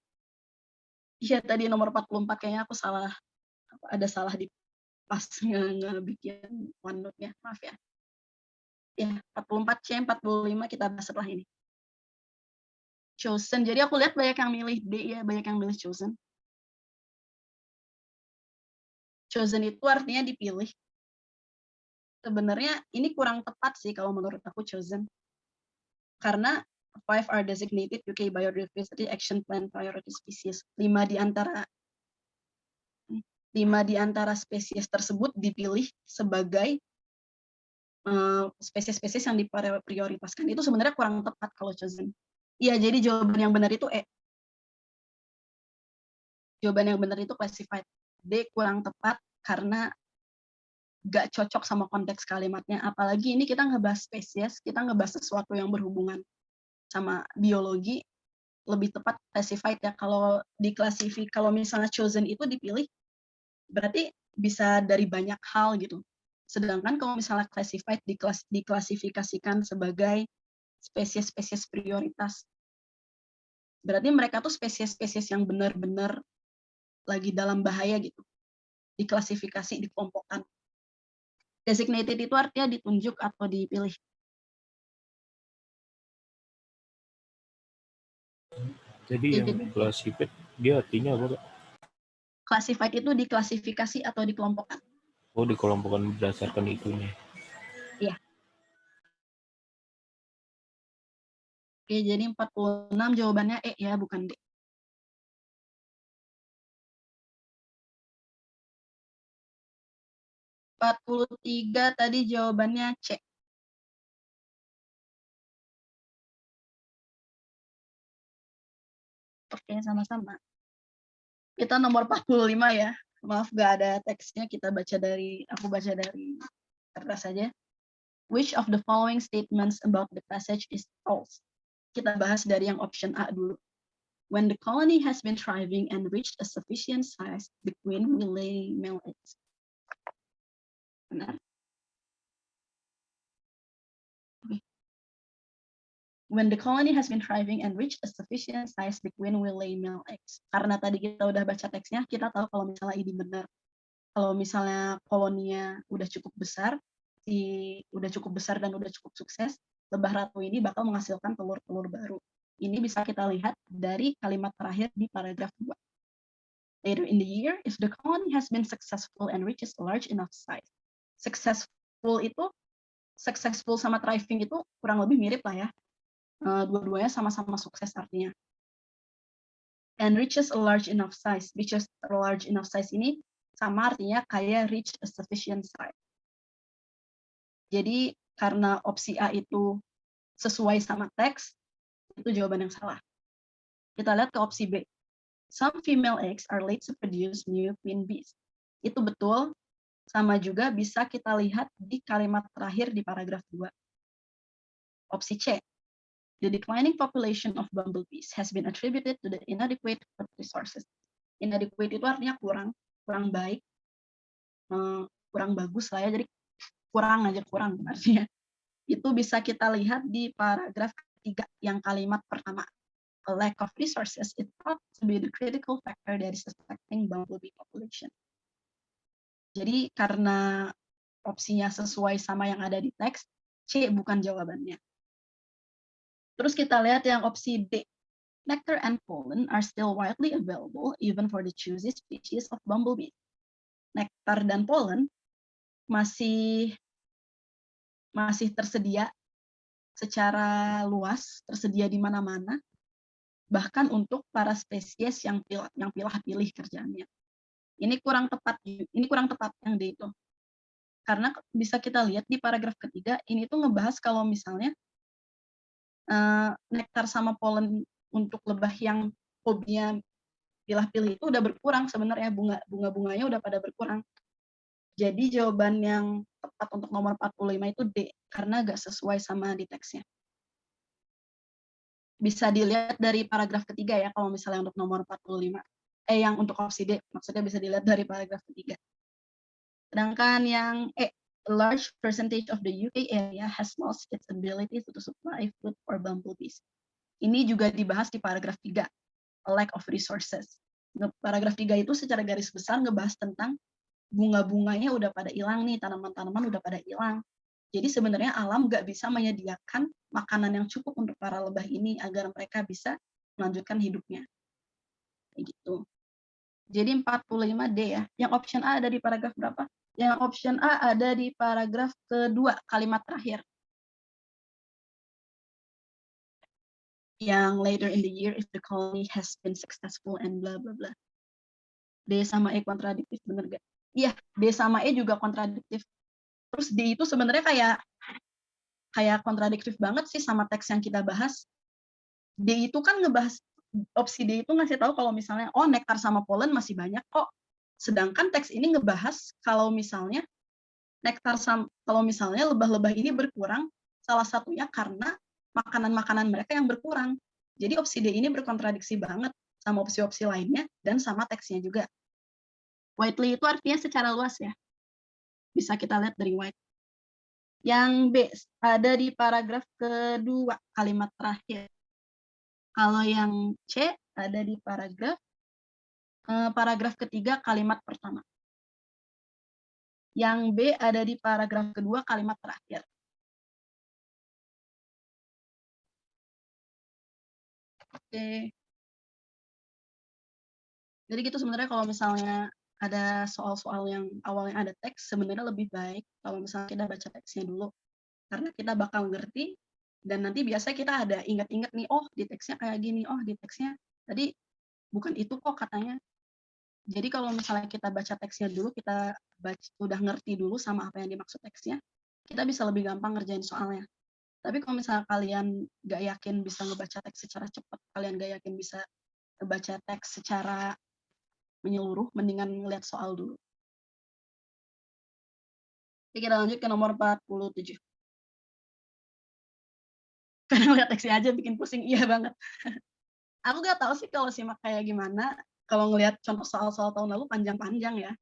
Speaker 1: Iya, tadi nomor 44 kayaknya aku salah, ada salah di pas ngebikin OneNote-nya, maaf ya. Ya, 44C, 45 kita bahas setelah ini. Chosen, jadi aku lihat banyak yang milih D ya, banyak yang milih chosen. Chosen itu artinya dipilih. Sebenarnya ini kurang tepat sih kalau menurut aku chosen. Karena 5 are designated UK Biodiversity Action Plan priority species. 5 di antara spesies tersebut dipilih sebagai spesies-spesies yang diprioritaskan. Itu sebenarnya kurang tepat kalau chosen. Iya, jadi jawaban yang benar itu E. Jawaban yang benar itu classified. D kurang tepat karena gak cocok sama konteks kalimatnya. Apalagi ini kita ngebahas spesies, kita ngebahas sesuatu yang berhubungan sama biologi, lebih tepat classified ya. Kalau kalau misalnya chosen itu dipilih, berarti bisa dari banyak hal gitu. Sedangkan kalau misalnya classified diklasifikasikan sebagai spesies-spesies prioritas. Berarti mereka tuh spesies-spesies yang benar-benar lagi dalam bahaya gitu. Diklasifikasi, dikelompokkan. Designated itu artinya ditunjuk atau dipilih.
Speaker 3: Jadi yang classified dia artinya apa, Kak?
Speaker 1: Classified itu diklasifikasi atau dikelompokkan.
Speaker 3: Oh, dikelompokkan berdasarkan itunya.
Speaker 1: Iya. Oke, jadi 46 jawabannya E ya, bukan D. tiga tadi jawabannya C. Oke, sama-sama. Kita nomor 45 ya. Maaf gak ada teksnya, aku baca dari kertas saja. Which of the following statements about the passage is false? Kita bahas dari yang option A dulu. When the colony has been thriving and reached a sufficient size, the queen will lay male eggs. Benar. Okay. When the colony has been thriving and reached a sufficient size, the queen will lay male eggs. Karena tadi kita udah baca teksnya, kita tahu kalau misalnya ini benar. Kalau misalnya koloninya udah cukup besar dan udah cukup sukses, lebah ratu ini bakal menghasilkan telur-telur baru. Ini bisa kita lihat dari kalimat terakhir di paragraf 2. Later in the year, if the colony has been successful and reaches a large enough size. Successful sama thriving itu kurang lebih mirip lah ya. Dua-duanya sama-sama sukses artinya. And reaches a large enough size. Reaches a large enough size ini sama artinya kayak reach a sufficient size. Jadi karena opsi A itu sesuai sama teks, itu jawaban yang salah. Kita lihat ke opsi B. Some female eggs are laid to produce new queen bees. Itu betul, sama juga bisa kita lihat di kalimat terakhir di paragraf 2. Opsi C. The declining population of bumblebees has been attributed to the inadequate resources. Inadequate itu artinya kurang baik, kurang bagus lah ya, jadi kurang artinya. Itu bisa kita lihat di paragraf 3 yang kalimat pertama. A lack of resources is thought to be the critical factor that is affecting bumblebee population. Jadi karena opsinya sesuai sama yang ada di teks, C bukan jawabannya. Terus kita lihat yang opsi D. Nectar and pollen are still widely available even for the choosy species of bumblebee. Nektar dan pollen masih tersedia secara luas, tersedia di mana-mana, bahkan untuk para spesies yang pilih kerjaannya. Ini kurang tepat yang D itu. Karena bisa kita lihat di paragraf ketiga, ini tuh ngebahas kalau misalnya nektar sama polen untuk lebah yang hobinya pilih-pilih itu udah berkurang sebenarnya, bunga-bunganya udah pada berkurang. Jadi jawaban yang tepat untuk nomor 45 itu D, karena nggak sesuai sama di teksnya. Bisa dilihat dari paragraf ketiga ya, kalau misalnya untuk nomor 45. Yang untuk opsi D, maksudnya bisa dilihat dari paragraf ketiga. Sedangkan yang E, a large percentage of the UK area has lost its ability to supply food for bumblebees. Ini juga dibahas di paragraf 3, a lack of resources. Paragraf 3 itu secara garis besar ngebahas tentang bunga-bunganya udah pada hilang nih, tanaman-tanaman udah pada hilang. Jadi sebenarnya alam nggak bisa menyediakan makanan yang cukup untuk para lebah ini agar mereka bisa melanjutkan hidupnya. Kayak gitu. Jadi 45D ya. Yang option A ada di paragraf berapa? Yang option A ada di paragraf kedua, kalimat terakhir. Yang later in the year if the colony has been successful and bla bla bla. D sama E kontradiktif, bener gak? Iya, D sama E juga kontradiktif. Terus D itu sebenarnya kayak kontradiktif banget sih sama teks yang kita bahas. D itu kan ngebahas, opsi D itu ngasih tahu kalau misalnya, oh nektar sama polen masih banyak kok. Sedangkan teks ini ngebahas kalau misalnya kalau misalnya lebah-lebah ini berkurang, salah satunya karena makanan-makanan mereka yang berkurang. Jadi opsi D ini berkontradiksi banget sama opsi-opsi lainnya dan sama teksnya juga. Widely itu artinya secara luas ya. Bisa kita lihat dari wide. Yang B ada di paragraf kedua, kalimat terakhir. Kalau yang C ada di paragraf ketiga, kalimat pertama. Yang B ada di paragraf kedua, kalimat terakhir. Oke. Jadi gitu sebenarnya kalau misalnya ada soal-soal yang awalnya ada teks, sebenarnya lebih baik kalau misalnya kita baca teksnya dulu. Karena kita bakal ngerti, dan nanti biasanya kita ada ingat-ingat nih, oh di teksnya kayak gini, oh di teksnya tadi bukan itu kok katanya. Jadi kalau misalnya kita baca teksnya dulu, kita udah ngerti dulu sama apa yang dimaksud teksnya, kita bisa lebih gampang ngerjain soalnya. Tapi kalau misalnya kalian nggak yakin bisa ngebaca teks secara cepat, kalian nggak yakin bisa ngebaca teks secara menyeluruh, mendingan ngeliat soal dulu. Oke, kita lanjut ke nomor 47. Karena ngeliat teksnya aja bikin pusing, iya banget. Aku nggak tahu sih kalau simak kayak gimana, kalau ngelihat contoh soal-soal tahun lalu panjang-panjang ya.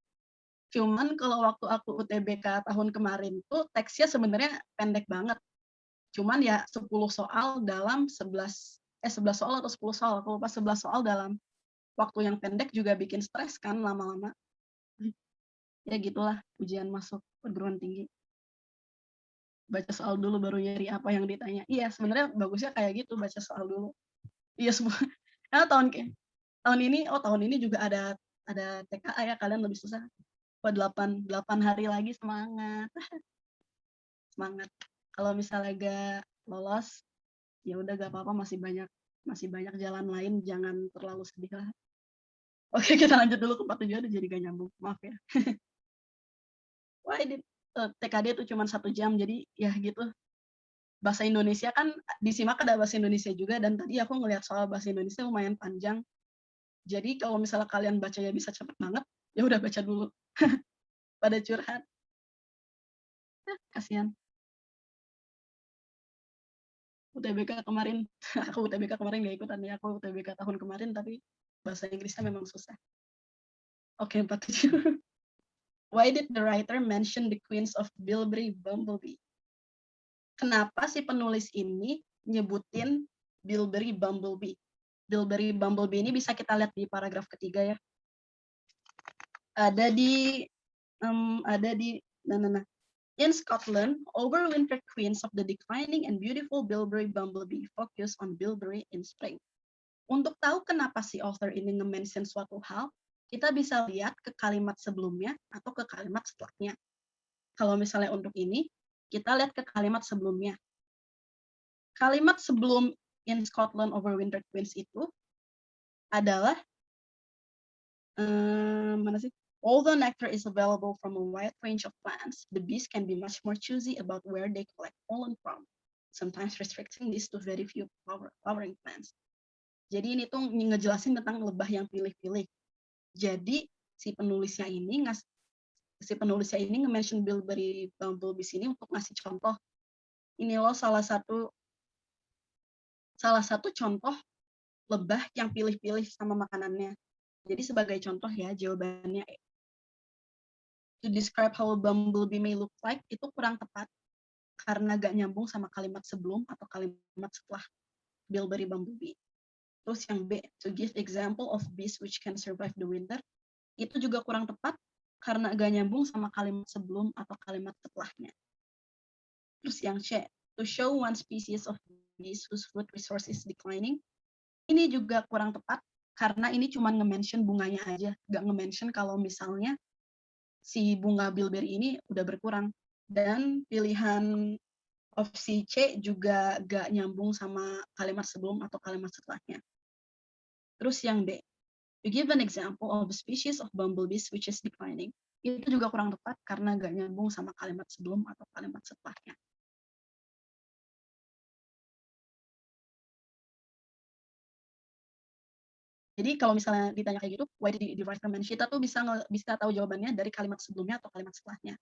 Speaker 1: Cuman kalau waktu aku UTBK tahun kemarin tuh teksnya sebenarnya pendek banget. Cuman ya 10 soal dalam 11 soal atau 10 soal, aku lupa, 11 soal dalam waktu yang pendek juga bikin stres kan lama-lama. Ya gitulah ujian masuk perguruan tinggi. Baca soal dulu baru nyari apa yang ditanya. Iya, sebenarnya bagusnya kayak gitu, baca soal dulu. Iya semua. Karena tahun ini juga ada TKA ya, kalian lebih susah. 8 hari lagi, semangat. Semangat. Kalau misalnya gak lolos, ya udah gak apa-apa, masih banyak jalan lain, jangan terlalu sedih lah. Oke, kita lanjut dulu ke 47, udah jadi gak nyambung, maaf ya. Wah, ini TKD itu cuma 1 jam, jadi ya gitu. Bahasa Indonesia kan disimak ada bahasa Indonesia juga, dan tadi aku ngelihat soal bahasa Indonesia lumayan panjang. Jadi kalau misalnya kalian bacanya bisa cepet banget, ya udah baca dulu. Pada curhat. Kasihan. UTBK kemarin, aku UTBK kemarin nggak ikutan ya, aku UTBK tahun kemarin, tapi bahasa Inggrisnya memang susah. Oke, 47. Why did the writer mention the queens of Bilberry Bumblebee? Kenapa si penulis ini nyebutin Bilberry Bumblebee? Bilberry Bumblebee ini bisa kita lihat di paragraf ketiga ya. Ada di In Scotland, overwintered queens of the declining and beautiful bilberry bumblebee focus on bilberry in spring. Untuk tahu kenapa si author ini nge-mention suatu hal, kita bisa lihat ke kalimat sebelumnya atau ke kalimat setelahnya. Kalau misalnya untuk ini, kita lihat ke kalimat sebelumnya. Kalimat sebelum In Scotland, overwintered queens itu adalah mana sih? Although nectar is available from a wide range of plants, the bees can be much more choosy about where they collect pollen from, sometimes restricting this to very few flowering plants. Jadi ini tuh ngejelasin tentang lebah yang pilih-pilih. Jadi si penulisnya ini nge-mention bilberry bumblebee ini untuk ngasih contoh. Ini loh salah satu contoh lebah yang pilih-pilih sama makanannya. Jadi sebagai contoh ya, jawabannya to describe how a bumblebee may look like itu kurang tepat karena gak nyambung sama kalimat sebelum atau kalimat setelah bilberry bumblebee. Terus yang B, to give example of bees which can survive the winter, itu juga kurang tepat karena gak nyambung sama kalimat sebelum atau kalimat setelahnya. Terus yang C, to show one species of bees whose food resource is declining, ini juga kurang tepat karena ini cuma nge-mention bunganya aja, gak nge-mention kalau misalnya si bunga bilberry ini udah berkurang. Dan pilihan opsi C juga gak nyambung sama kalimat sebelum atau kalimat setelahnya. Terus yang D, to give an example of a species of bumblebees which is declining, itu juga kurang tepat karena gak nyambung sama kalimat sebelum atau kalimat setelahnya. Jadi kalau misalnya ditanya kayak gitu, why did the writer mention, kita tuh bisa tahu jawabannya dari kalimat sebelumnya atau kalimat setelahnya.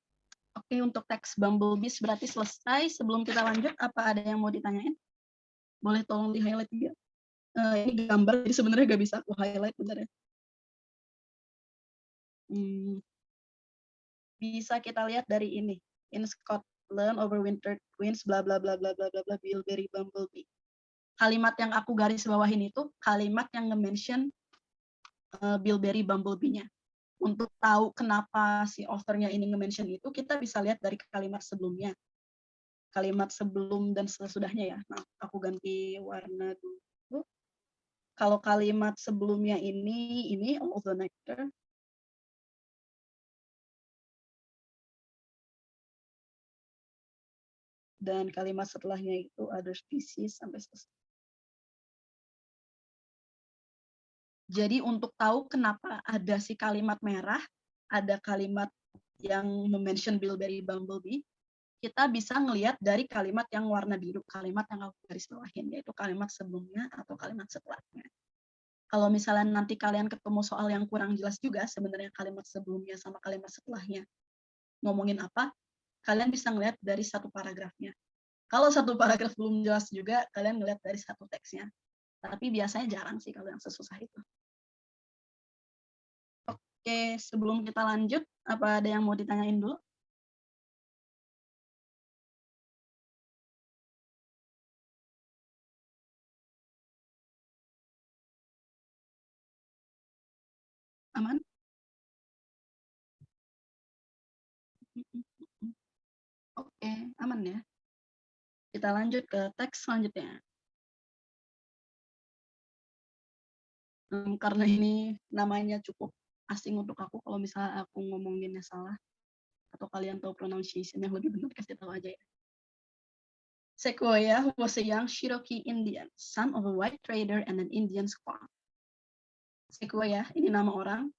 Speaker 1: Oke, untuk teks bumblebees berarti selesai. Sebelum kita lanjut, apa ada yang mau ditanyain? Boleh tolong di-highlight juga. Ini gambar, jadi sebenarnya gak bisa aku highlight, bentar ya. Bisa kita lihat dari ini. In Scotland, overwintered queens, bla bla bla bla bla bla bla, bilberry bumblebee. Kalimat yang aku garis bawahin itu kalimat yang nge-mention bilberry bumblebee-nya. Untuk tahu kenapa si author-nya ini nge-mention itu, kita bisa lihat dari kalimat sebelumnya. Kalimat sebelum dan sesudahnya ya. Nah, aku ganti warna dulu. Kalau kalimat sebelumnya ini all the nectar. dan kalimat setelahnya itu other species sampai selesai. Jadi untuk tahu kenapa ada si kalimat merah, ada kalimat yang mention Bilberry Bumblebee, kita bisa ngelihat dari kalimat yang warna biru, kalimat yang aku garis bawahin, yaitu kalimat sebelumnya atau kalimat setelahnya. Kalau misalnya nanti kalian ketemu soal yang kurang jelas juga, sebenarnya kalimat sebelumnya sama kalimat setelahnya ngomongin apa, kalian bisa ngelihat dari satu paragrafnya. Kalau satu paragraf belum jelas juga, kalian ngelihat dari satu teksnya. Tapi biasanya jarang sih kalau yang sesusah itu. Oke, sebelum kita lanjut, apa ada yang mau ditanyain dulu? Aman? Oke, aman ya. Kita lanjut ke teks selanjutnya. Karena ini namanya cukup asing untuk aku, kalau misalnya aku ngomonginnya salah, atau kalian tahu pronunciation yang lebih benar, kasih tahu aja ya. Sequoyah was a young Cherokee Indian, son of a white trader and an Indian squaw. Sequoyah, ini nama orang,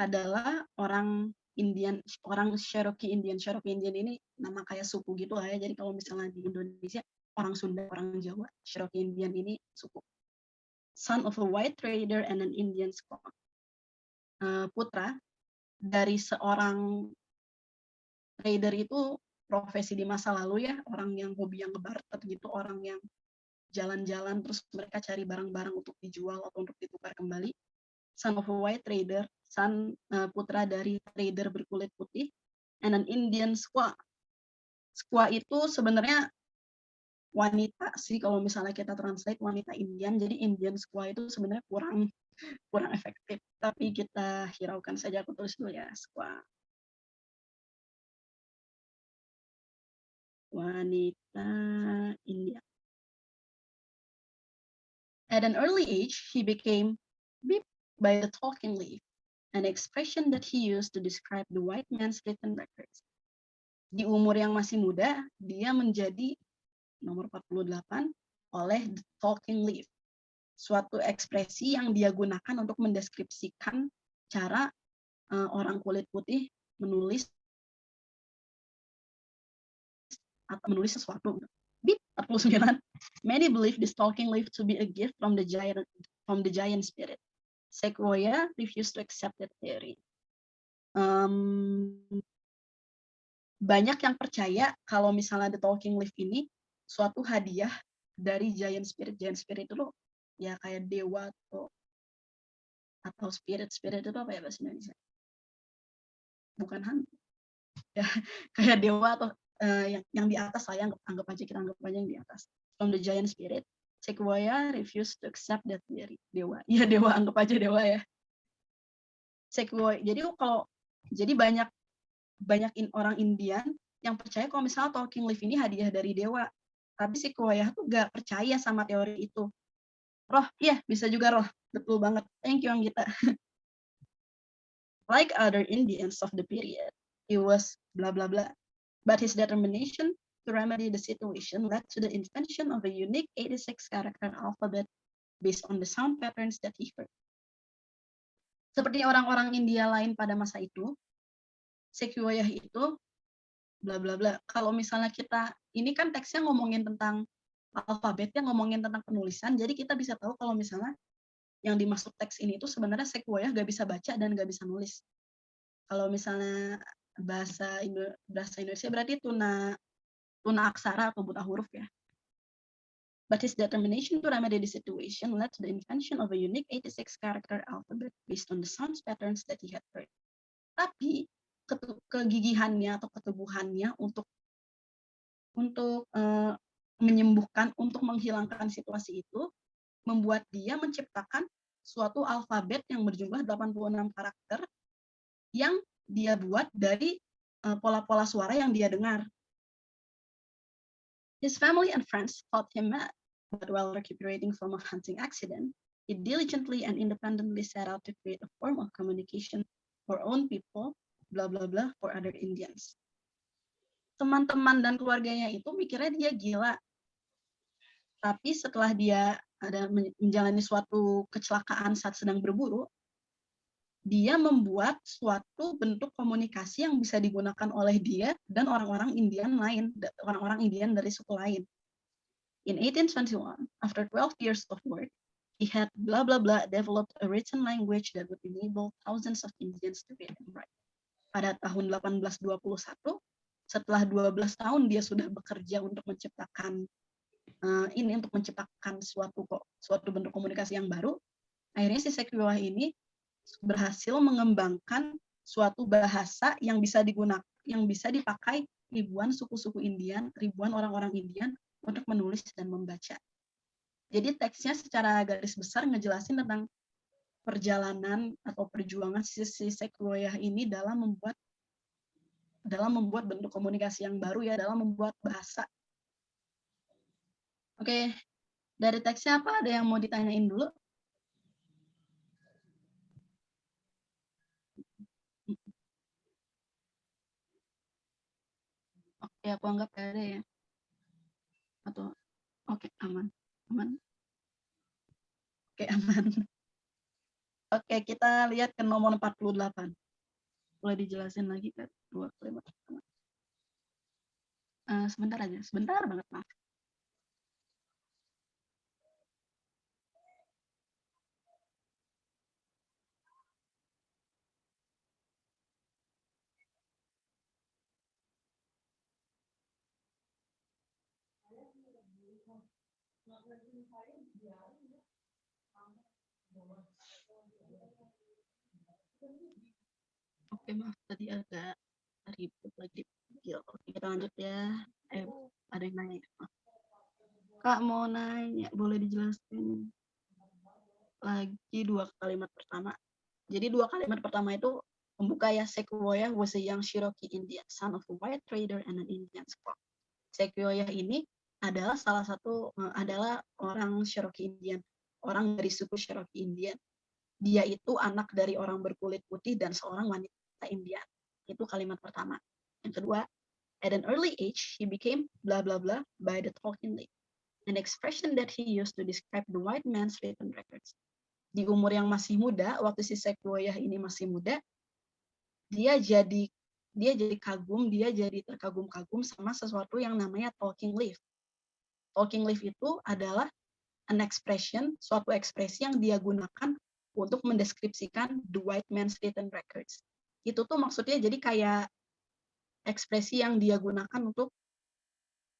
Speaker 1: adalah orang Indian, orang Cherokee Indian. Cherokee Indian ini nama kayak suku gitu lah ya. Jadi kalau misalnya di Indonesia, orang Sunda, orang Jawa, Cherokee Indian ini suku. Son of a white trader and an Indian squaw. Putra dari seorang trader itu profesi di masa lalu ya, orang yang hobi yang ngebarter gitu, orang yang jalan-jalan terus mereka cari barang-barang untuk dijual atau untuk ditukar kembali. Son of a white trader, putra dari trader berkulit putih, and an Indian squaw. Squaw itu sebenarnya wanita sih kalau misalnya kita translate wanita Indian, jadi Indian squaw itu sebenarnya kurang efektif, tapi kita hiraukan saja, aku tulis dulu ya, squaw. Wanita India. At an early age, he became beep by the talking leaf, an expression that he used to describe the white man's written records. Di umur yang masih muda, dia menjadi nomor 48 oleh the talking leaf, suatu ekspresi yang dia gunakan untuk mendeskripsikan cara orang kulit putih menulis atau menulis sesuatu. Beep 49. Many believe this talking leaf to be a gift from the giant spirit. Sequoyah refused to accept that theory. Banyak yang percaya kalau misalnya the talking leaf ini suatu hadiah dari giant spirit. Giant spirit itu loh ya kayak dewa atau spirit itu apa ya bahasa Indonesia? Bukan hantu. Ya, kayak dewa atau yang di atas lah, anggap aja yang di atas. From the giant spirit, Sequoyah refused to accept that theory. Dewa, ya dewa, anggap aja dewa ya. Sequoyah, jadi banyak orang Indian yang percaya kalau misalnya talking leaf ini hadiah dari dewa. Tapi Sequoyah tuh gak percaya sama teori itu. Roh, iya bisa juga roh. Betul banget. Thank you Anggita. Like other Indians of the period, he was blah blah blah. But his determination to remedy the situation led to the invention of a unique 86-character alphabet based on the sound patterns that he heard. Seperti orang-orang India lain pada masa itu, Sequoyah itu bla bla bla. Kalau misalnya ini kan teksnya ngomongin tentang alfabetnya, ngomongin tentang penulisan, jadi kita bisa tahu kalau misalnya yang dimaksud teks ini itu sebenarnya Sequoyah gak bisa baca dan gak bisa nulis. Kalau misalnya bahasa Indonesia berarti tuna aksara atau buta huruf ya. But his determination to remedy the situation led to the invention of a unique 86-character alphabet based on the sound patterns that he had heard. Tapi kegigihannya atau keteguhannya untuk menyembuhkan, untuk menghilangkan situasi itu, membuat dia menciptakan suatu alfabet yang berjumlah 86 karakter yang dia buat dari pola-pola suara yang dia dengar. His family and friends thought him mad, but while recuperating from a hunting accident, he diligently and independently set out to create a form of communication for own people, blah blah blah, for other Indians. teman-teman dan keluarganya itu mikirnya dia gila. Tapi setelah dia ada menjalani suatu kecelakaan saat sedang berburu, dia membuat suatu bentuk komunikasi yang bisa digunakan oleh dia dan orang-orang Indian lain, orang-orang Indian dari suku lain. In 1821, after 12 years of work, he had blah blah blah developed a written language that would enable thousands of Indians to read and write. Pada tahun 1821, setelah 12 tahun dia sudah bekerja untuk menciptakan suatu bentuk komunikasi yang baru. Akhirnya si Sequoyah ini berhasil mengembangkan suatu bahasa yang bisa digunakan, yang bisa dipakai ribuan suku-suku Indian, ribuan orang-orang Indian untuk menulis dan membaca. Jadi teksnya secara garis besar ngejelasin tentang perjalanan atau perjuangan si Sequoyah ini dalam membuat bentuk komunikasi yang baru ya, dalam membuat bahasa. Oke, dari teksnya apa? Ada yang mau ditanyain dulu? Oke, aku anggap gak ada ya. Atau oke, aman. Oke, aman. Oke, kita lihat ke nomor 48. Boleh dijelasin lagi ke dua kalimat pertama. Sebentar aja, sebentar banget, maaf. Oke, maaf tadi agak ribut lagi. Oke, kita lanjut ya. Ada yang nanya. Kak mau nanya, boleh dijelasin lagi dua kalimat pertama. Jadi dua kalimat pertama itu pembuka ya. Sequoyah was a young Cherokee Indian, son of a white trader and an Indian squaw. Sequoyah ini adalah adalah orang Cherokee Indian, orang dari suku Cherokee Indian. Dia itu anak dari orang berkulit putih dan seorang wanita Indian. Itu kalimat pertama. Yang kedua, at an early age, he became blah blah blah by the talking leaf, an expression that he used to describe the white man's written records. Di umur yang masih muda, waktu si Sequoyah ini masih muda, dia jadi terkagum-kagum sama sesuatu yang namanya talking leaf. Talking leaf itu adalah an expression, suatu ekspresi yang dia gunakan untuk mendeskripsikan the white man's written records. Itu tuh maksudnya jadi kayak ekspresi yang dia gunakan untuk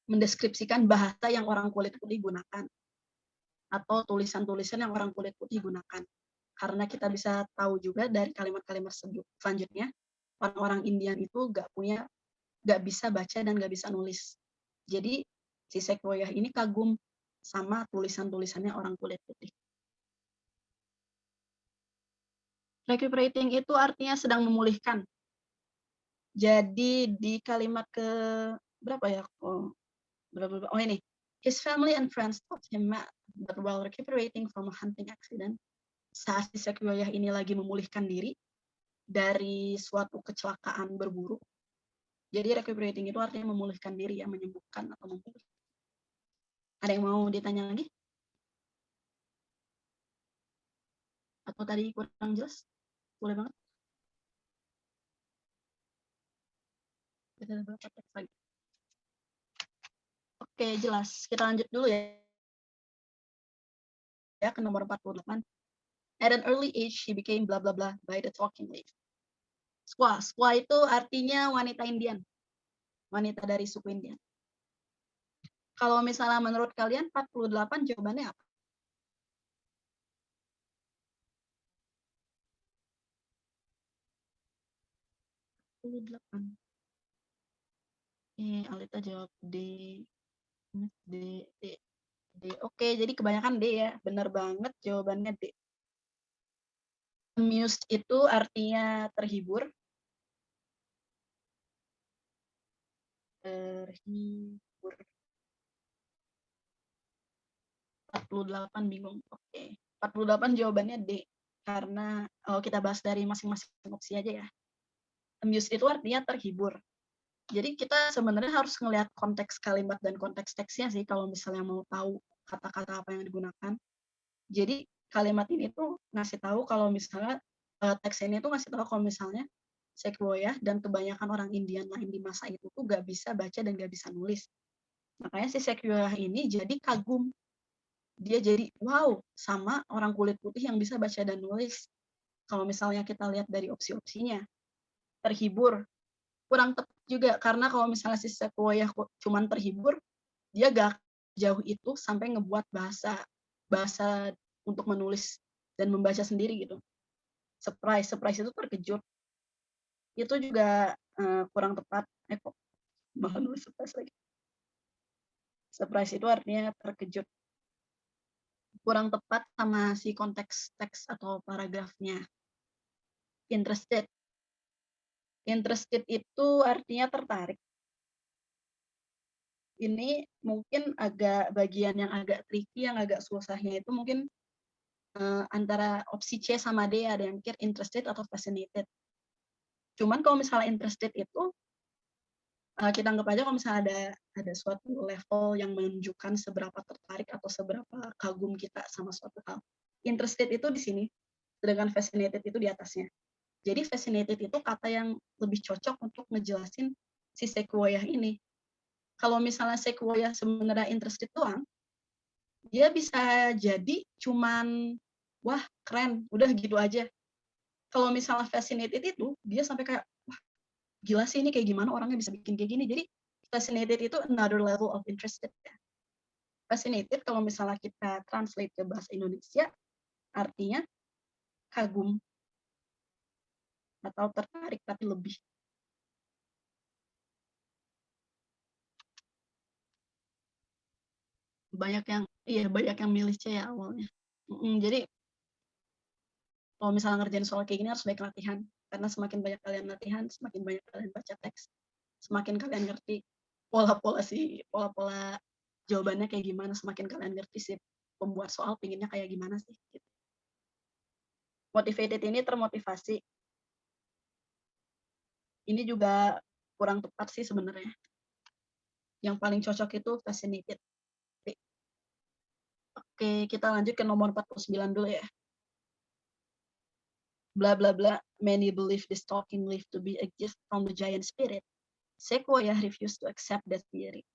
Speaker 1: mendeskripsikan bahasa yang orang kulit putih gunakan atau tulisan-tulisan yang orang kulit putih gunakan. Karena kita bisa tahu juga dari kalimat-kalimat selanjutnya, orang-orang Indian itu nggak bisa baca dan nggak bisa nulis. Jadi si Sequoyah ini kagum sama tulisan-tulisannya orang kulit putih. Recuperating itu artinya sedang memulihkan. Jadi di kalimat ke berapa ya? Oh ini. His family and friends taught him math, but while recuperating from a hunting accident, saat si Sequoyah ini lagi memulihkan diri dari suatu kecelakaan berburu. Jadi recuperating itu artinya memulihkan diri ya, menyembuhkan atau memulihkan. Ada yang mau ditanya lagi? Atau tadi kurang jelas? Boleh banget. Kita dapat teks lagi. Oke, jelas. Kita lanjut dulu ya. Ya, ke nomor 48. At an early age, he became blah blah blah by the talking leaf. Squaw. Squaw itu artinya wanita Indian. Wanita dari suku Indian. Kalau misalnya menurut kalian 48 jawabannya apa? Alita jawab D. Oke, jadi kebanyakan D ya. Benar banget jawabannya D. Amused itu artinya terhibur. Terhibur. 48 bingung. Oke. 48 jawabannya D. Karena kita bahas dari masing-masing opsi aja ya. Amused itu artinya terhibur. Jadi kita sebenarnya harus ngelihat konteks kalimat dan konteks teksnya sih kalau misalnya mau tahu kata-kata apa yang digunakan. Jadi kalimat ini tuh ngasih tahu kalau misalnya teks ini tuh ngasih tahu kalau misalnya Sequoyah dan kebanyakan orang Indian lain di masa itu tuh gak bisa baca dan gak bisa nulis. Makanya si Sequoyah ini jadi kagum. Dia jadi wow sama orang kulit putih yang bisa baca dan nulis. Kalau misalnya kita lihat dari opsi-opsinya, terhibur, kurang tepat juga karena kalau misalnya si Sequoyah cuman terhibur, dia gak jauh itu sampai ngebuat bahasa untuk menulis dan membaca sendiri gitu. Surprise itu terkejut. Itu juga kurang tepat. Kok malah nulis surprise lagi. Surprise itu artinya terkejut. Kurang tepat sama si konteks teks atau paragrafnya. Interested. Interested itu artinya tertarik. Ini mungkin agak bagian yang agak tricky, yang agak susahnya itu mungkin antara opsi C sama D, ada yang mikir interested atau fascinated. Cuman kalau misalnya interested itu kita anggap aja kalau misalnya ada suatu level yang menunjukkan seberapa tertarik atau seberapa kagum kita sama suatu hal. Interested itu di sini, sedangkan fascinated itu di atasnya. Jadi fascinated itu kata yang lebih cocok untuk ngejelasin si Sequoyah ini. Kalau misalnya Sequoyah sebenarnya interested doang, dia bisa jadi cuman wah keren, udah gitu aja. Kalau misalnya fascinated itu, dia sampai kayak wah gila sih ini kayak gimana orangnya bisa bikin kayak gini. Jadi fascinated itu another level of interested. Fascinated kalau misalnya kita translate ke bahasa Indonesia, artinya kagum atau tertarik tapi lebih. Banyak yang milih C ya awalnya. Jadi kalau misalnya ngerjain soal kayak gini harus banyak latihan. Karena semakin banyak kalian latihan, semakin banyak kalian baca teks, semakin kalian ngerti pola-pola jawabannya kayak gimana, semakin kalian ngerti sih pembuat soal pinginnya kayak gimana sih. Gitu. Motivated ini termotivasi. Ini juga kurang tepat sih sebenarnya. Yang paling cocok itu fascinated. Oke, kita lanjut ke nomor 49 dulu ya. Blah blah blah. Many believe this talking leaf to be a gift from the giant spirit. Sequoyah refused to accept that theory.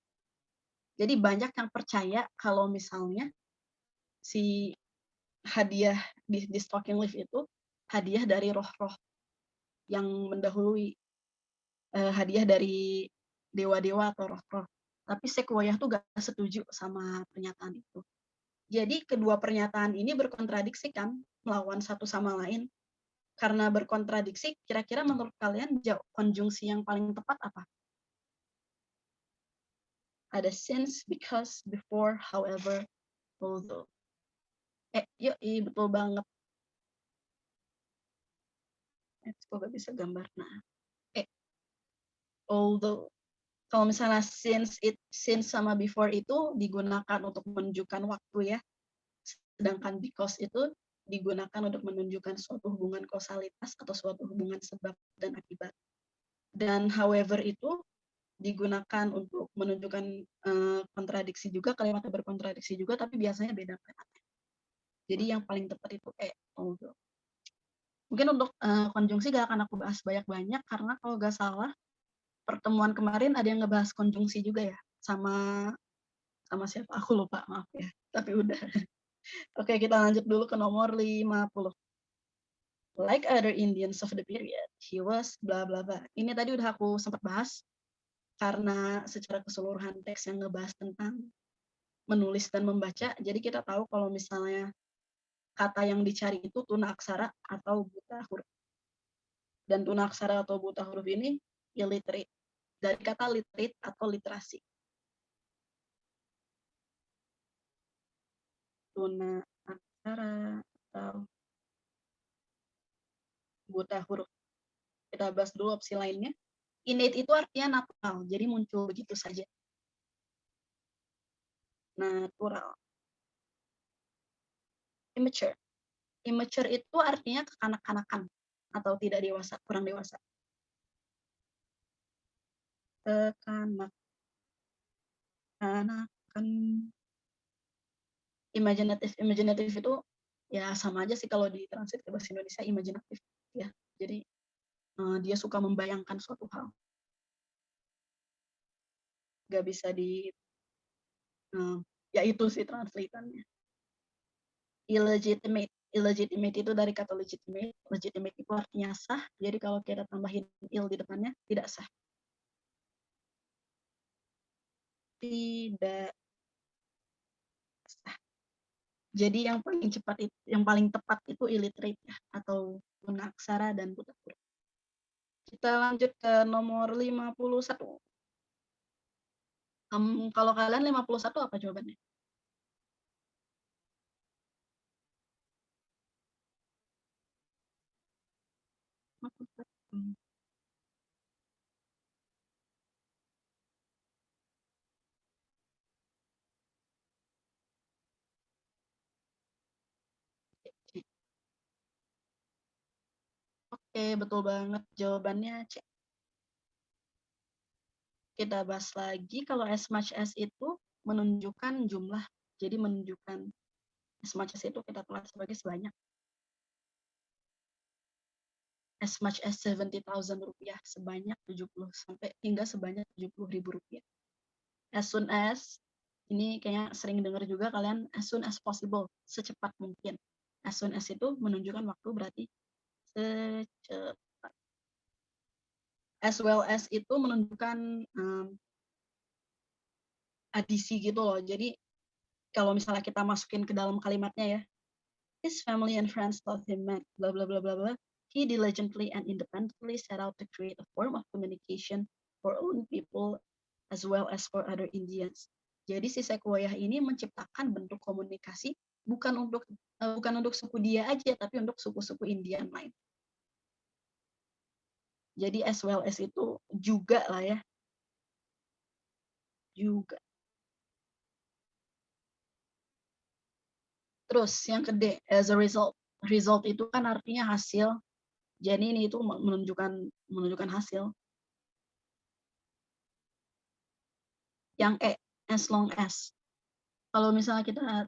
Speaker 1: Jadi banyak yang percaya kalau misalnya si hadiah di talking leaf itu hadiah dari roh-roh yang mendahului, hadiah dari dewa-dewa atau roh-roh. Tapi Sequoyah tuh gak setuju sama pernyataan itu. Jadi kedua pernyataan ini berkontradiksi kan, melawan satu sama lain. Karena berkontradiksi, kira-kira menurut kalian konjungsi yang paling tepat apa? Ada since, because, before, however, although. Betul banget. Semoga bisa gambar. Nah, although. Kalau misalnya since sama before itu digunakan untuk menunjukkan waktu ya. Sedangkan because itu digunakan untuk menunjukkan suatu hubungan kausalitas atau suatu hubungan sebab dan akibat. Dan however itu digunakan untuk menunjukkan kontradiksi juga, kalimatnya berkontradiksi juga, tapi biasanya beda kalimatnya. Jadi yang paling tepat itu although. Mungkin untuk konjungsi gak akan aku bahas banyak-banyak, karena kalau gak salah, pertemuan kemarin ada yang ngebahas konjungsi juga ya, sama siapa, aku lupa, maaf ya, tapi udah. Oke, kita lanjut dulu ke nomor 50. Like other Indians of the period, he was bla bla bla. Ini tadi udah aku sempat bahas, karena secara keseluruhan teks yang ngebahas tentang menulis dan membaca, jadi kita tahu kalau misalnya kata yang dicari itu tuna aksara atau buta huruf. Dan tuna aksara atau buta huruf ini illiterate, dari kata literate atau literasi. Tuna aksara atau buta huruf. Kita bahas dulu opsi lainnya. Innate itu artinya natural, jadi muncul begitu saja. Natural. Immature. Immature itu artinya kekanak-kanakan atau tidak dewasa, kurang dewasa. kekanak-kanakan. Imaginatif itu ya sama aja sih kalau ditranslate ke bahasa Indonesia imajinatif ya. Jadi dia suka membayangkan suatu hal. Gak bisa ya itu sih translatannya. Illegitimate itu dari kata legitimate. Legitimate itu artinya sah. Jadi kalau kita tambahin ill di depannya tidak sah. Tidak sah. Jadi yang paling tepat itu illiterate ya, atau tunaksara dan buta huruf. Kita lanjut ke nomor 51. Kalau kalian 51 apa jawabannya? Oke, betul banget jawabannya C. Kita bahas lagi kalau as much as itu menunjukkan jumlah. Jadi menunjukkan as much as itu kita tulis sebagai sebanyak. As much as 70,000 rupiah, sebanyak 70 sampai hingga sebanyak 70.000 rupiah. As soon as, ini kayaknya sering dengar juga kalian, as soon as possible, secepat mungkin. As soon as itu menunjukkan waktu, berarti secepat. As well as itu menunjukkan adisi gitu loh. Jadi kalau misalnya kita masukin ke dalam kalimatnya ya, his family and friends thought him mad, blah blah blah blah blah. He diligently and independently set out to create a form of communication for own people as well as for other Indians. Jadi si Sequoyah ini menciptakan bentuk komunikasi bukan untuk suku dia aja, tapi untuk suku-suku Indian lain. Jadi as well as itu juga lah ya, juga. Terus yang kedua, as a result. Result itu kan artinya hasil. Jadi ini itu menunjukkan hasil. Yang as long as. Kalau misalnya kita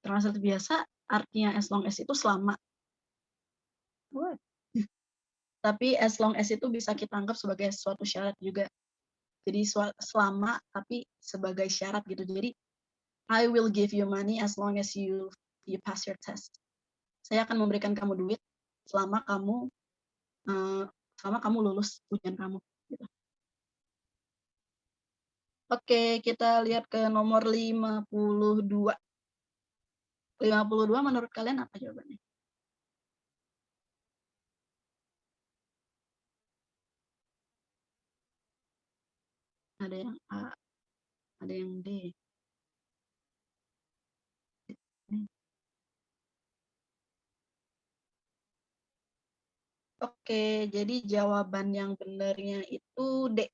Speaker 1: translate biasa, artinya as long as itu selama. What? Tapi as long as itu bisa kita anggap sebagai suatu syarat juga. Jadi selama tapi sebagai syarat gitu. Jadi I will give you money as long as you pass your test. Saya akan memberikan kamu duit selama kamu lulus ujian kamu. Gitu. Oke, kita lihat ke nomor 52. 52 menurut kalian apa jawabannya? Ada yang A, ada yang D. Oke, jadi jawaban yang benarnya itu D.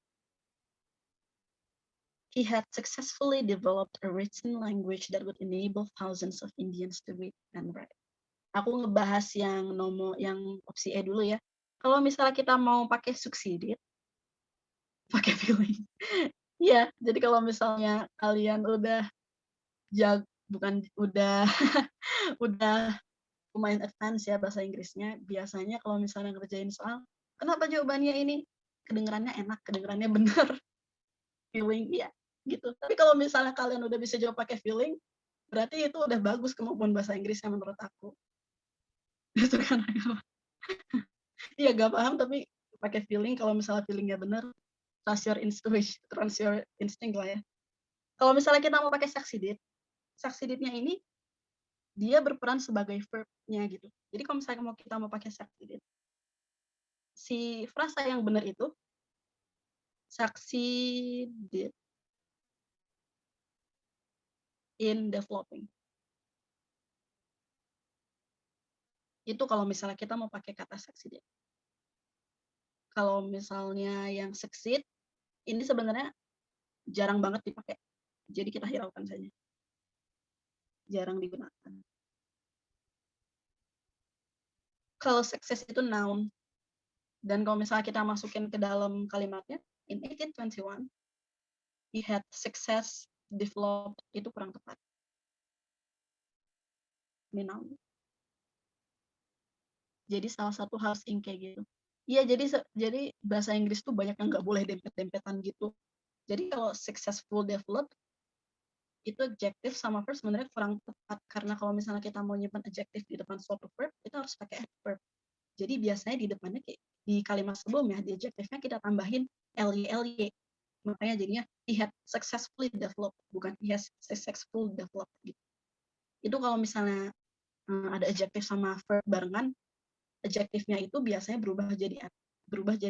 Speaker 1: He had successfully developed a written language that would enable thousands of Indians to read and write. Aku ngebahas yang opsi E dulu ya. Kalau misalnya kita mau pakai succeeded, pakai feeling. Iya, jadi kalau misalnya kalian udah udah lumayan advance ya bahasa Inggrisnya, biasanya kalau misalnya ngerjain soal, kenapa jawabannya ini? Kedengerannya enak, kedengerannya benar. Feeling, iya gitu. Tapi kalau misalnya kalian udah bisa jawab pakai feeling, berarti itu udah bagus kemampuan bahasa Inggrisnya menurut aku. Itu kan iya gak paham tapi pakai feeling, kalau misalnya feelingnya benar, trust your instinct lah ya. Kalau misalnya kita mau pakai succeeded-nya ini dia berperan sebagai verb-nya gitu. Jadi kalau misalnya kita mau pakai succeeded, si frasa yang benar itu succeeded in developing. Itu kalau misalnya kita mau pakai kata succeeded. Kalau misalnya yang succeed, ini sebenarnya jarang banget dipakai. Jadi kita hiraukan saja. Jarang digunakan. Kalau sukses itu noun. Dan kalau misalnya kita masukin ke dalam kalimatnya, in 1821, he had success developed, itu kurang tepat. Ini noun. Jadi salah satu harus ing kayak gitu. Iya, jadi bahasa Inggris tuh banyak yang nggak boleh dempet-dempetan gitu. Jadi kalau successful developed, itu adjective sama verb sebenarnya kurang tepat. Karena kalau misalnya kita mau nyimpan adjective di depan suatu verb, kita harus pakai adverb. Jadi biasanya di depannya kayak di kalimat sebelumnya, di adjective-nya kita tambahin ly. Makanya jadinya he had successfully developed, bukan he has successful developed gitu. Itu kalau misalnya ada adjective sama verb barengan, adjektifnya itu biasanya berubah jadi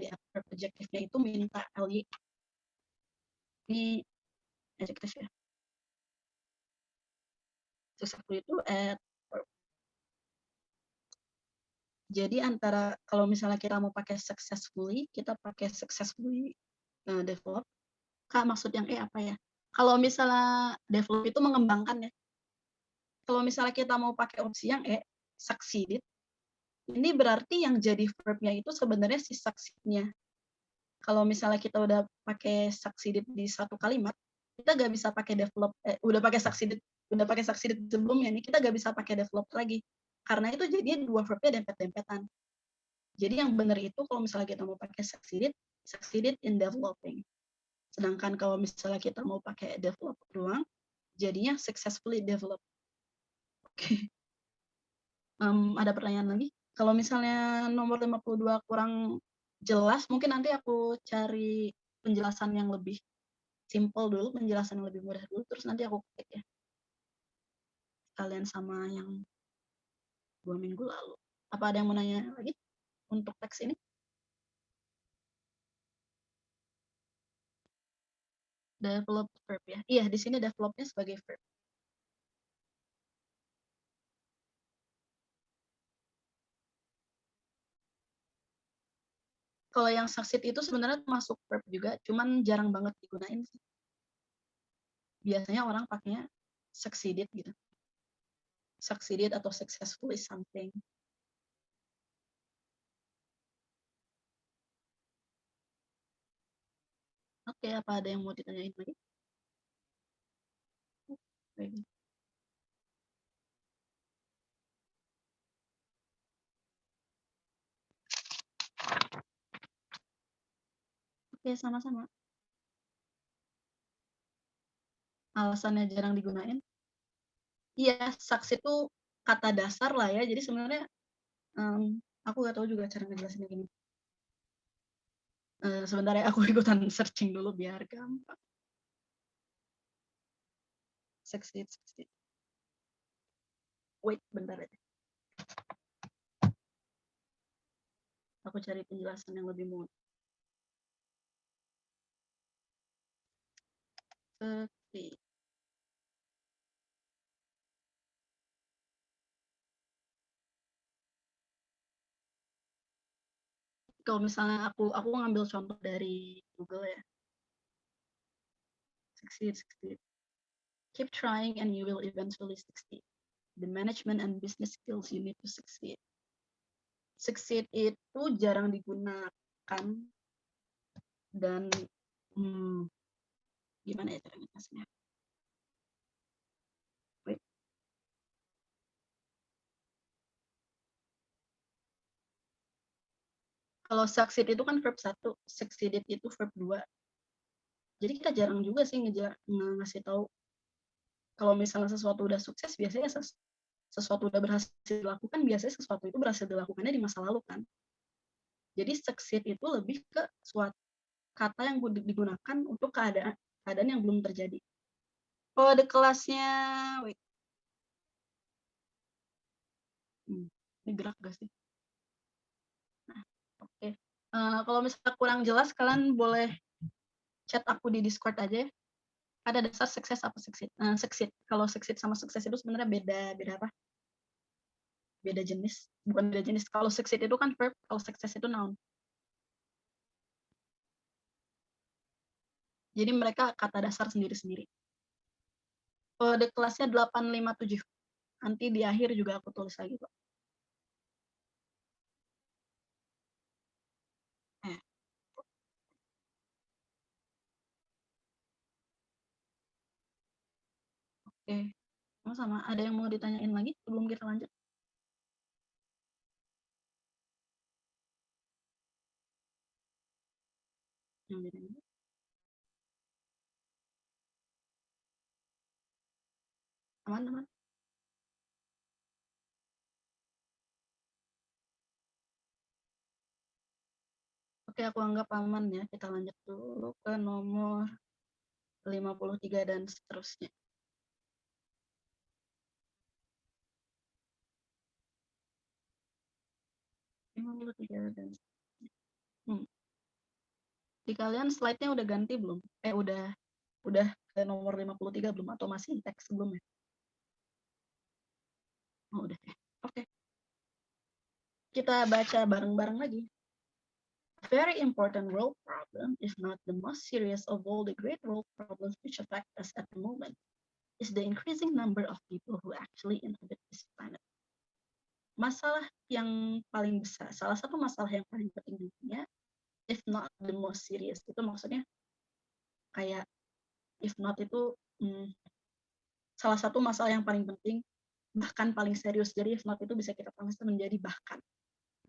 Speaker 1: adverb. Adjektifnya itu minta ly. Ini adjektif ya. Successful itu adverb. Jadi antara kalau misalnya kita mau pakai successfully, kita pakai successfully develop. Kak, maksud yang apa ya? Kalau misalnya develop itu mengembangkan ya. Kalau misalnya kita mau pakai opsi yang succeeded, ini berarti yang jadi verb-nya itu sebenarnya si succeed-nya. Kalau misalnya kita udah pakai succeeded di satu kalimat, kita nggak bisa pakai develop, udah pakai succeeded sebelumnya nih, kita nggak bisa pakai develop lagi. Karena itu jadinya dua verbnya dempet-dempetan. Jadi yang benar itu kalau misalnya kita mau pakai succeeded in developing. Sedangkan kalau misalnya kita mau pakai develop doang, jadinya successfully develop. Oke. Ada pertanyaan lagi? Kalau misalnya nomor 52 kurang jelas, mungkin nanti aku cari penjelasan yang lebih simple dulu, penjelasan yang lebih mudah dulu, terus nanti aku ketik ya. Kalian sama yang 2 minggu lalu. Apa ada yang mau nanya lagi untuk teks ini? Develop verb ya. Iya, di sini developnya sebagai verb. Kalau yang succeed itu sebenarnya masuk verb juga, cuman jarang banget digunain sih. Biasanya orang pakainya succeeded gitu. Succeeded atau successfully something. Oke, apa ada yang mau ditanyain lagi? Baik. Oke, sama-sama. Alasannya jarang digunain? Iya, succeed itu kata dasar lah ya. Jadi sebenarnya aku nggak tahu juga cara ngejelasinnya gini. Sebentar ya, aku ikutan searching dulu biar gampang. Succeed. Wait, bentar aja. Aku cari penjelasan yang lebih mudah. Succeed. Kalau misalnya aku ngambil contoh dari Google ya. Succeed. Keep trying and you will eventually succeed. The management and business skills you need to succeed. Succeed itu jarang digunakan dan gimana ya cara ngejelasinnya? Kalau succeed itu kan verb 1, succeeded itu verb 2. Jadi kita jarang juga sih ngasih tahu kalau misalnya sesuatu udah sukses, biasanya sesuatu udah berhasil dilakukan, biasanya sesuatu itu berhasil dilakukannya di masa lalu kan. Jadi succeed itu lebih ke suatu kata yang digunakan untuk keadaan yang belum terjadi. Kalau ada kelasnya, wait. Ini gerak gak sih? Nah, oke. Kalau misalnya kurang jelas, kalian boleh chat aku di Discord aja ya. Ada dasar sukses apa succeed. Succeed. Kalau succeed sama sukses itu sebenarnya beda apa? Beda jenis. Bukan beda jenis. Kalau succeed itu kan verb, kalau sukses itu noun. Jadi mereka kata dasar sendiri-sendiri. Kode kelasnya 857. Nanti di akhir juga aku tulis lagi, Pak. Oke, sama-sama. Ada yang mau ditanyain lagi sebelum kita lanjut? Yang ditanyain. Aman. Oke, aku anggap aman ya. Kita lanjut dulu ke nomor 53 dan seterusnya. Dan di kalian slide-nya udah ganti belum? Udah ke nomor 53 belum atau masih teks sebelumnya? Oh, udah ya. Oke. Kita baca bareng-bareng lagi. A very important world problem, if not the most serious of all the great world problems which affect us at the moment, is the increasing number of people who actually inhabit this planet. Masalah yang paling besar, salah satu masalah yang paling penting di dunia, if not the most serious, itu maksudnya kayak if not itu salah satu masalah yang paling penting, bahkan paling serius. Jadi if not itu bisa kita translate menjadi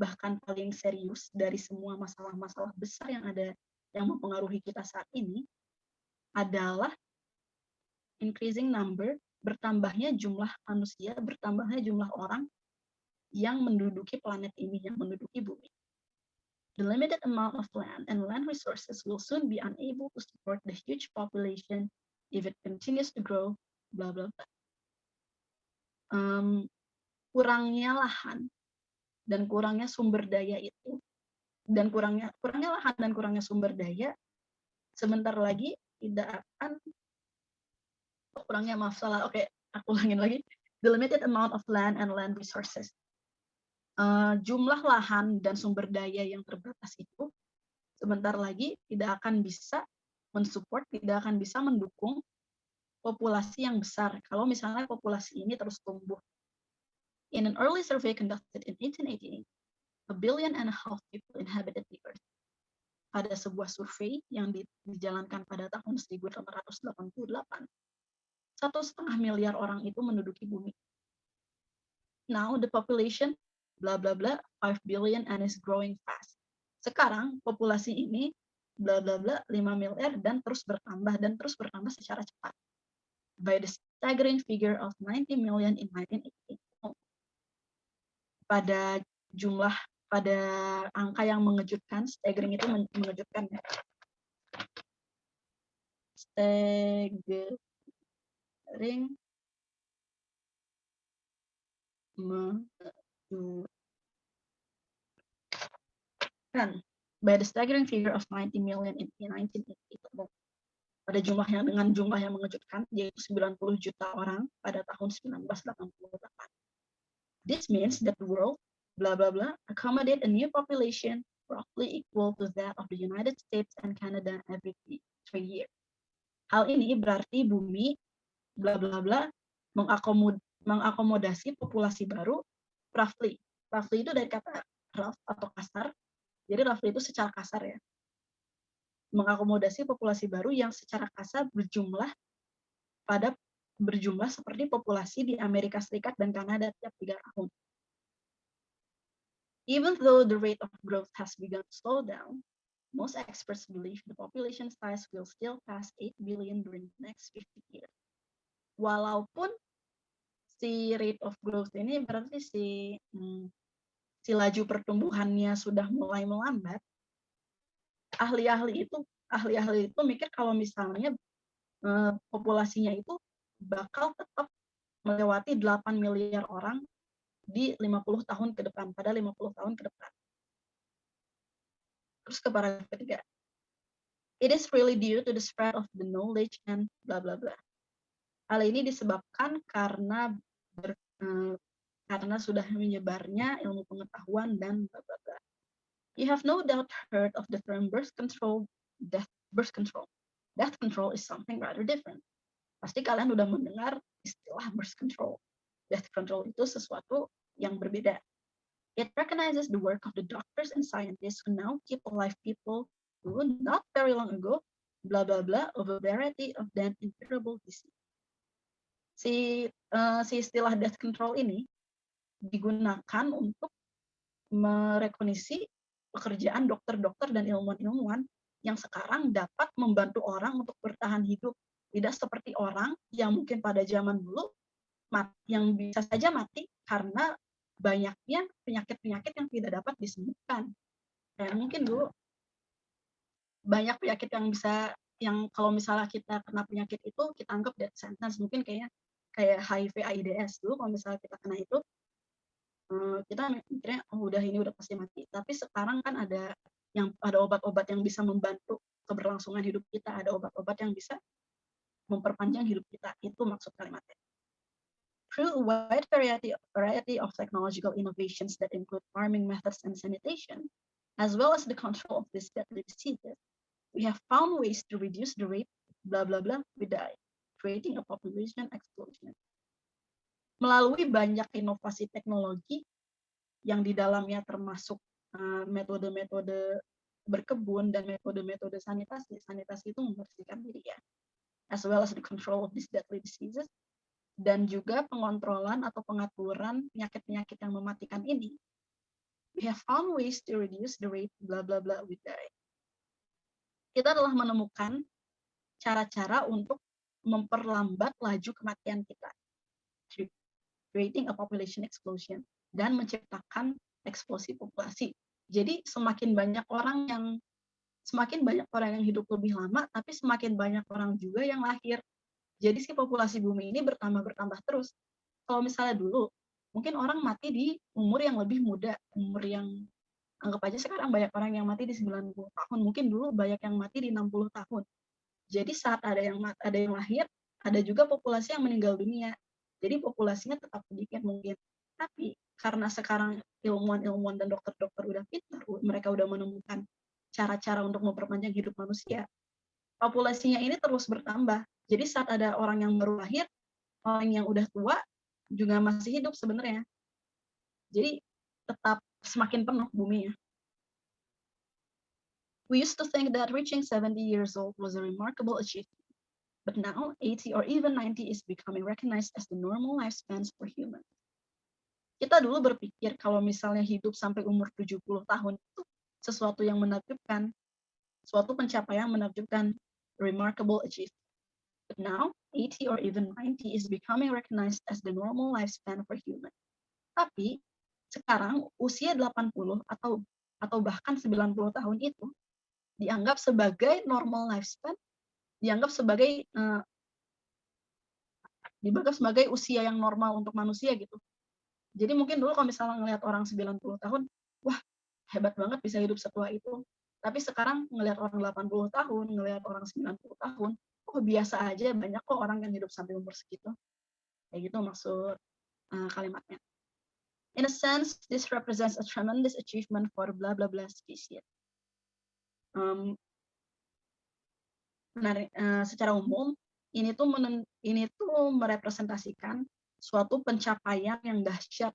Speaker 1: bahkan paling serius dari semua masalah-masalah besar yang ada yang mempengaruhi kita saat ini adalah increasing number, bertambahnya jumlah manusia, bertambahnya jumlah orang yang menduduki planet ini, yang menduduki bumi. The limited amount of land and land resources will soon be unable to support the huge population if it continues to grow, blah blah blah. Kurangnya lahan dan kurangnya sumber daya itu, dan kurangnya lahan dan kurangnya sumber daya, sebentar lagi tidak akan kurangnya masalah. Oke, aku ulangin lagi. The limited amount of land and land resources. Jumlah lahan dan sumber daya yang terbatas itu sebentar lagi tidak akan bisa mensupport, tidak akan bisa mendukung populasi yang besar kalau misalnya populasi ini terus tumbuh. In an early survey conducted in 1888, 1.5 billion people inhabited the earth. Pada sebuah survei yang dijalankan pada tahun 1888, 1,5 miliar orang itu menduduki bumi. Now the population bla bla bla 5 billion and is growing fast. Sekarang populasi ini bla bla bla 5 miliar dan terus bertambah secara cepat. By the staggering figure of 90 million in 1988. Pada angka yang mengejutkan, staggering itu mengejutkan ya. Staggering mengejutkan. By the staggering figure of 90 million in 1988. Pada dengan jumlah yang mengejutkan, yaitu 90 juta orang pada tahun 1988. This means that the world, blah blah blah, accommodate a new population roughly equal to that of the United States and Canada every 3 years. Hal ini berarti bumi, blah blah blah, mengakomodasi populasi baru roughly. Roughly itu dari kata rough atau kasar. Jadi roughly itu secara kasar ya. Mengakomodasi populasi baru yang secara kasar berjumlah seperti populasi di Amerika Serikat dan Kanada tiap 3 tahun. Even though the rate of growth has begun to slow down, most experts believe the population size will still pass 8 billion during the next 50 years. Walaupun si rate of growth ini berarti si laju pertumbuhannya sudah mulai melambat, ahli-ahli itu mikir kalau misalnya populasinya itu bakal tetap melewati 8 miliar orang di 50 tahun ke depan, pada 50 tahun ke depan. Terus ke paragraf ketiga. It is really due to the spread of the knowledge and blah blah blah. Hal ini disebabkan karena sudah menyebarnya ilmu pengetahuan dan blah blah blah. You have no doubt heard of the term birth control, birth control. Death control is something rather different. Pasti kalian udah mendengar istilah birth control. Death control itu sesuatu yang berbeda. It recognizes the work of the doctors and scientists who now keep alive people who not very long ago, blah blah blah, of a variety of then incurable disease. Si istilah death control ini digunakan untuk merekognisi pekerjaan dokter-dokter dan ilmuwan-ilmuwan yang sekarang dapat membantu orang untuk bertahan hidup. Tidak seperti orang yang mungkin pada zaman dulu yang bisa saja mati karena banyaknya penyakit-penyakit yang tidak dapat disembuhkan. Dan mungkin dulu banyak penyakit yang kalau misalnya kita kena penyakit itu kita anggap death sentence, mungkin kayak HIV AIDS dulu kalau misalnya kita kena itu kita mikirnya udah ini udah pasti mati. Tapi sekarang kan ada obat-obat yang bisa membantu keberlangsungan hidup kita, ada obat-obat yang bisa memperpanjang hidup kita. Itu maksud kalimatnya. Through a wide variety of technological innovations that include farming methods and sanitation, as well as the control of these deadly diseases, we have found ways to reduce the rate, blah blah blah, we die, creating a population explosion. Melalui banyak inovasi teknologi yang di dalamnya termasuk metode-metode berkebun dan metode-metode sanitasi. Sanitasi itu membersihkan diri ya. As well as the control of these deadly diseases, dan juga pengontrolan atau pengaturan penyakit-penyakit yang mematikan ini. We have found ways to reduce the rate, blah blah blah, we die. Kita telah menemukan cara-cara untuk memperlambat laju kematian kita, creating a population explosion, dan menciptakan eksplosi populasi. Jadi semakin banyak orang yang hidup lebih lama, tapi semakin banyak orang juga yang lahir. Jadi si populasi bumi ini bertambah terus. Kalau misalnya dulu, mungkin orang mati di umur yang lebih muda, umur yang anggap aja sekarang banyak orang yang mati di 90 tahun, mungkin dulu banyak yang mati di 60 tahun. Jadi saat ada yang lahir, ada juga populasi yang meninggal dunia. Jadi populasinya tetap sedikit mungkin. Tapi karena sekarang ilmuwan-ilmuwan dan dokter-dokter udah pintar, mereka udah menemukan cara-cara untuk memperpanjang hidup manusia, populasinya ini terus bertambah. Jadi saat ada orang yang baru lahir, orang yang udah tua juga masih hidup sebenarnya. Jadi tetap semakin penuh buminya. We used to think that reaching 70 years old was a remarkable achievement. But now 80 or even 90 is becoming recognized as the normal lifespans for humans. Kita dulu berpikir kalau misalnya hidup sampai umur 70 tahun itu sesuatu yang menakjubkan, suatu pencapaian menakjubkan, remarkable achievement. But now, 80 or even 90 is becoming recognized as the normal lifespan for humans. Tapi, sekarang usia 80 atau bahkan 90 tahun itu dianggap sebagai normal lifespan, dianggap sebagai usia yang normal untuk manusia gitu. Jadi mungkin dulu kalau misalnya ngelihat orang 90 tahun, wah hebat banget bisa hidup setua itu. Tapi sekarang ngelihat orang 80 tahun, ngelihat orang 90 tahun, oh biasa aja, banyak kok orang yang hidup sampai umur segitu. Kayak gitu maksud kalimatnya. In a sense, this represents a tremendous achievement for blah blah blah species. Secara umum, ini tuh merepresentasikan suatu pencapaian yang dahsyat.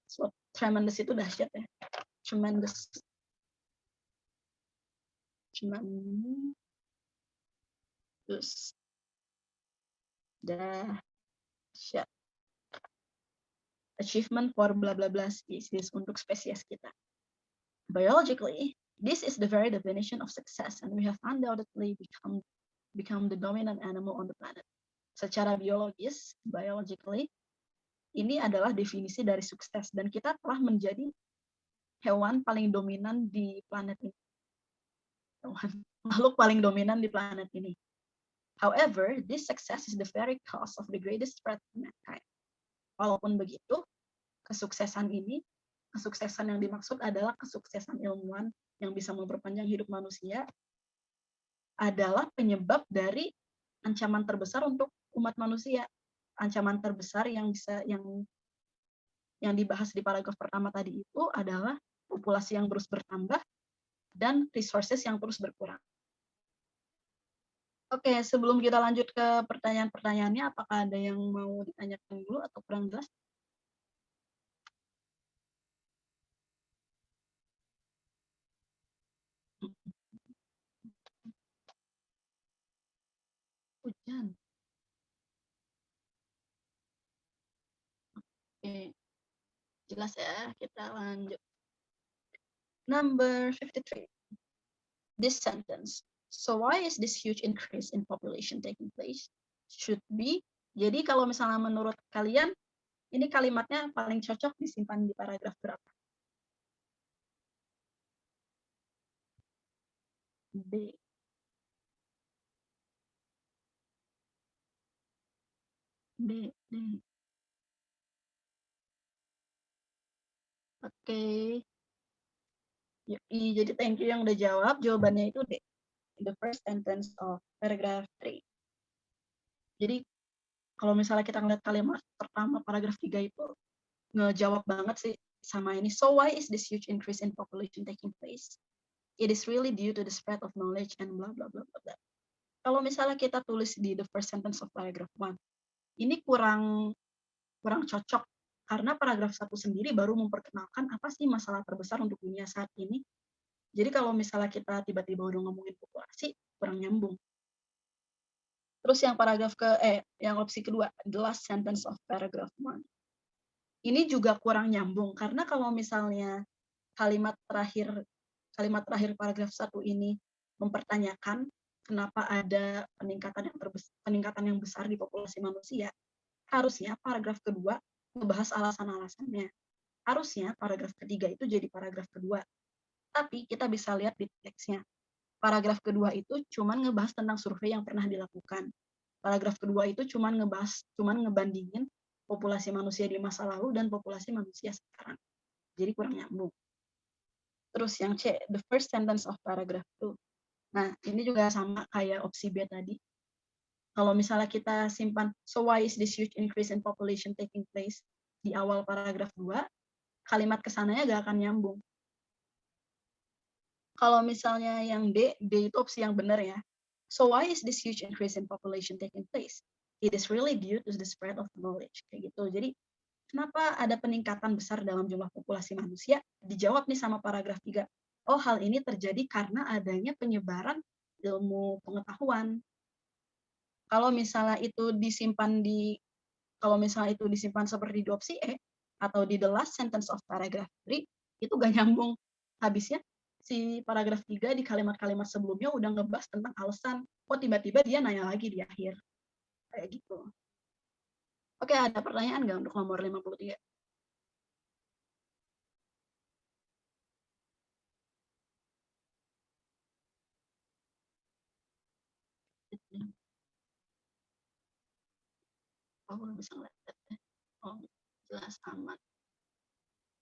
Speaker 1: Tremendous itu dahsyat ya. Tremendous. Dahsyat. Achievement for blah blah blah species, untuk spesies kita. Biologically, this is the very definition of success, and we have undoubtedly become the dominant animal on the planet. Secara biologically, ini adalah definisi dari sukses, dan kita telah menjadi hewan paling dominan di planet ini. Makhluk paling dominan di planet ini. However, this success is the very cause of the greatest threat to mankind. Walaupun begitu, kesuksesan yang dimaksud adalah kesuksesan ilmuwan yang bisa memperpanjang hidup manusia, adalah penyebab dari ancaman terbesar untuk umat manusia. Ancaman terbesar yang dibahas di paragraf pertama tadi itu adalah populasi yang terus bertambah dan resources yang terus berkurang. Oke, sebelum kita lanjut ke pertanyaan-pertanyaannya, apakah ada yang mau ditanyakan dulu atau kurang jelas? Hujan. Oke, jelas ya. Kita lanjut. Number 53. This sentence. So why is this huge increase in population taking place? Should be. Jadi kalau misalnya menurut kalian, ini kalimatnya paling cocok disimpan di paragraf berapa? B. B. D. Oke. Jadi thank you yang udah jawab. Jawabannya itu D. The first sentence of paragraph 3. Jadi kalau misalnya kita ngeliat kalimat pertama paragraf 3 itu ngejawab banget sih sama ini. So why is this huge increase in population taking place? It is really due to the spread of knowledge and blah blah blah blah. Kalau misalnya kita tulis di the first sentence of paragraph 1, ini kurang cocok karena paragraf 1 sendiri baru memperkenalkan apa sih masalah terbesar untuk dunia saat ini. Jadi kalau misalnya kita tiba-tiba udah ngomongin populasi, kurang nyambung. Terus yang yang opsi kedua, the last sentence of paragraph 1. Ini juga kurang nyambung karena kalau misalnya kalimat terakhir paragraf 1 ini mempertanyakan kenapa ada peningkatan yang besar di populasi manusia, harusnya paragraf kedua ngebahas alasan-alasannya. Harusnya paragraf ketiga itu jadi paragraf kedua. Tapi kita bisa lihat di teksnya. Paragraf kedua itu cuman ngebahas tentang survei yang pernah dilakukan. Paragraf kedua itu cuman ngebandingin populasi manusia di masa lalu dan populasi manusia sekarang. Jadi kurang nyambung. Terus yang C, the first sentence of paragraph 2. Nah, ini juga sama kayak opsi B tadi. Kalau misalnya kita simpan, so why is this huge increase in population taking place di awal paragraf 2, kalimat kesananya gak akan nyambung. Kalau misalnya yang D itu opsi yang benar ya. So why is this huge increase in population taking place? It is really due to the spread of knowledge. Kayak gitu. Jadi kenapa ada peningkatan besar dalam jumlah populasi manusia? Dijawab nih sama paragraf 3. Oh, hal ini terjadi karena adanya penyebaran ilmu pengetahuan. Kalau misalnya itu disimpan seperti di opsi E atau di the last sentence of paragraph 3, itu gak nyambung. Habisnya si paragraf 3 di kalimat-kalimat sebelumnya udah ngebahas tentang alasan. Oh, tiba-tiba dia nanya lagi di akhir. Kayak gitu. Oke, ada pertanyaan nggak untuk nomor 53? Oh, belum bisa ngeliat chatnya. Oh, jelas aman.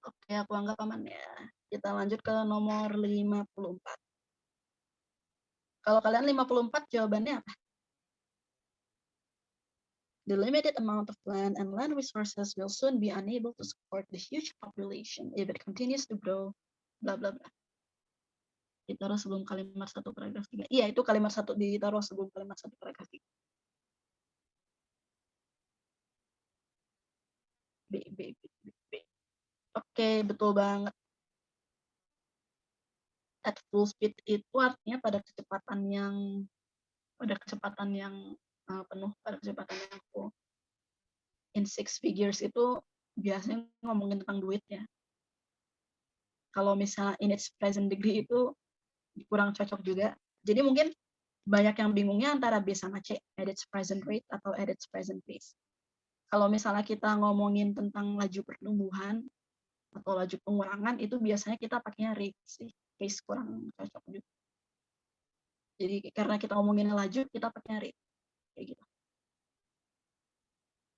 Speaker 1: Oke, aku anggap aman ya. Kita lanjut ke nomor 54. Kalau kalian 54 jawabannya apa? The limited amount of land and land resources will soon be unable to support the huge population if it continues to grow, bla bla bla. Ditaruh sebelum kalimat 1 paragraf 3. Iya, itu kalimat 1 ditaruh sebelum kalimat 1 paragraf 3. B. Oke, betul banget. At full speed itu artinya pada kecepatan yang penuh, pada kecepatan yang full. In 6 figures itu biasanya ngomongin tentang duit ya. Kalau misalnya in its present degree itu kurang cocok juga. Jadi mungkin banyak yang bingungnya antara B sama C, at its present rate atau at its present pace. Kalau misalnya kita ngomongin tentang laju pertumbuhan atau laju pengurangan, itu biasanya kita pakainya rate sih. Pace kurang cocok juga. Jadi karena kita ngomongin laju, kita pakainya rate. Kayak gitu.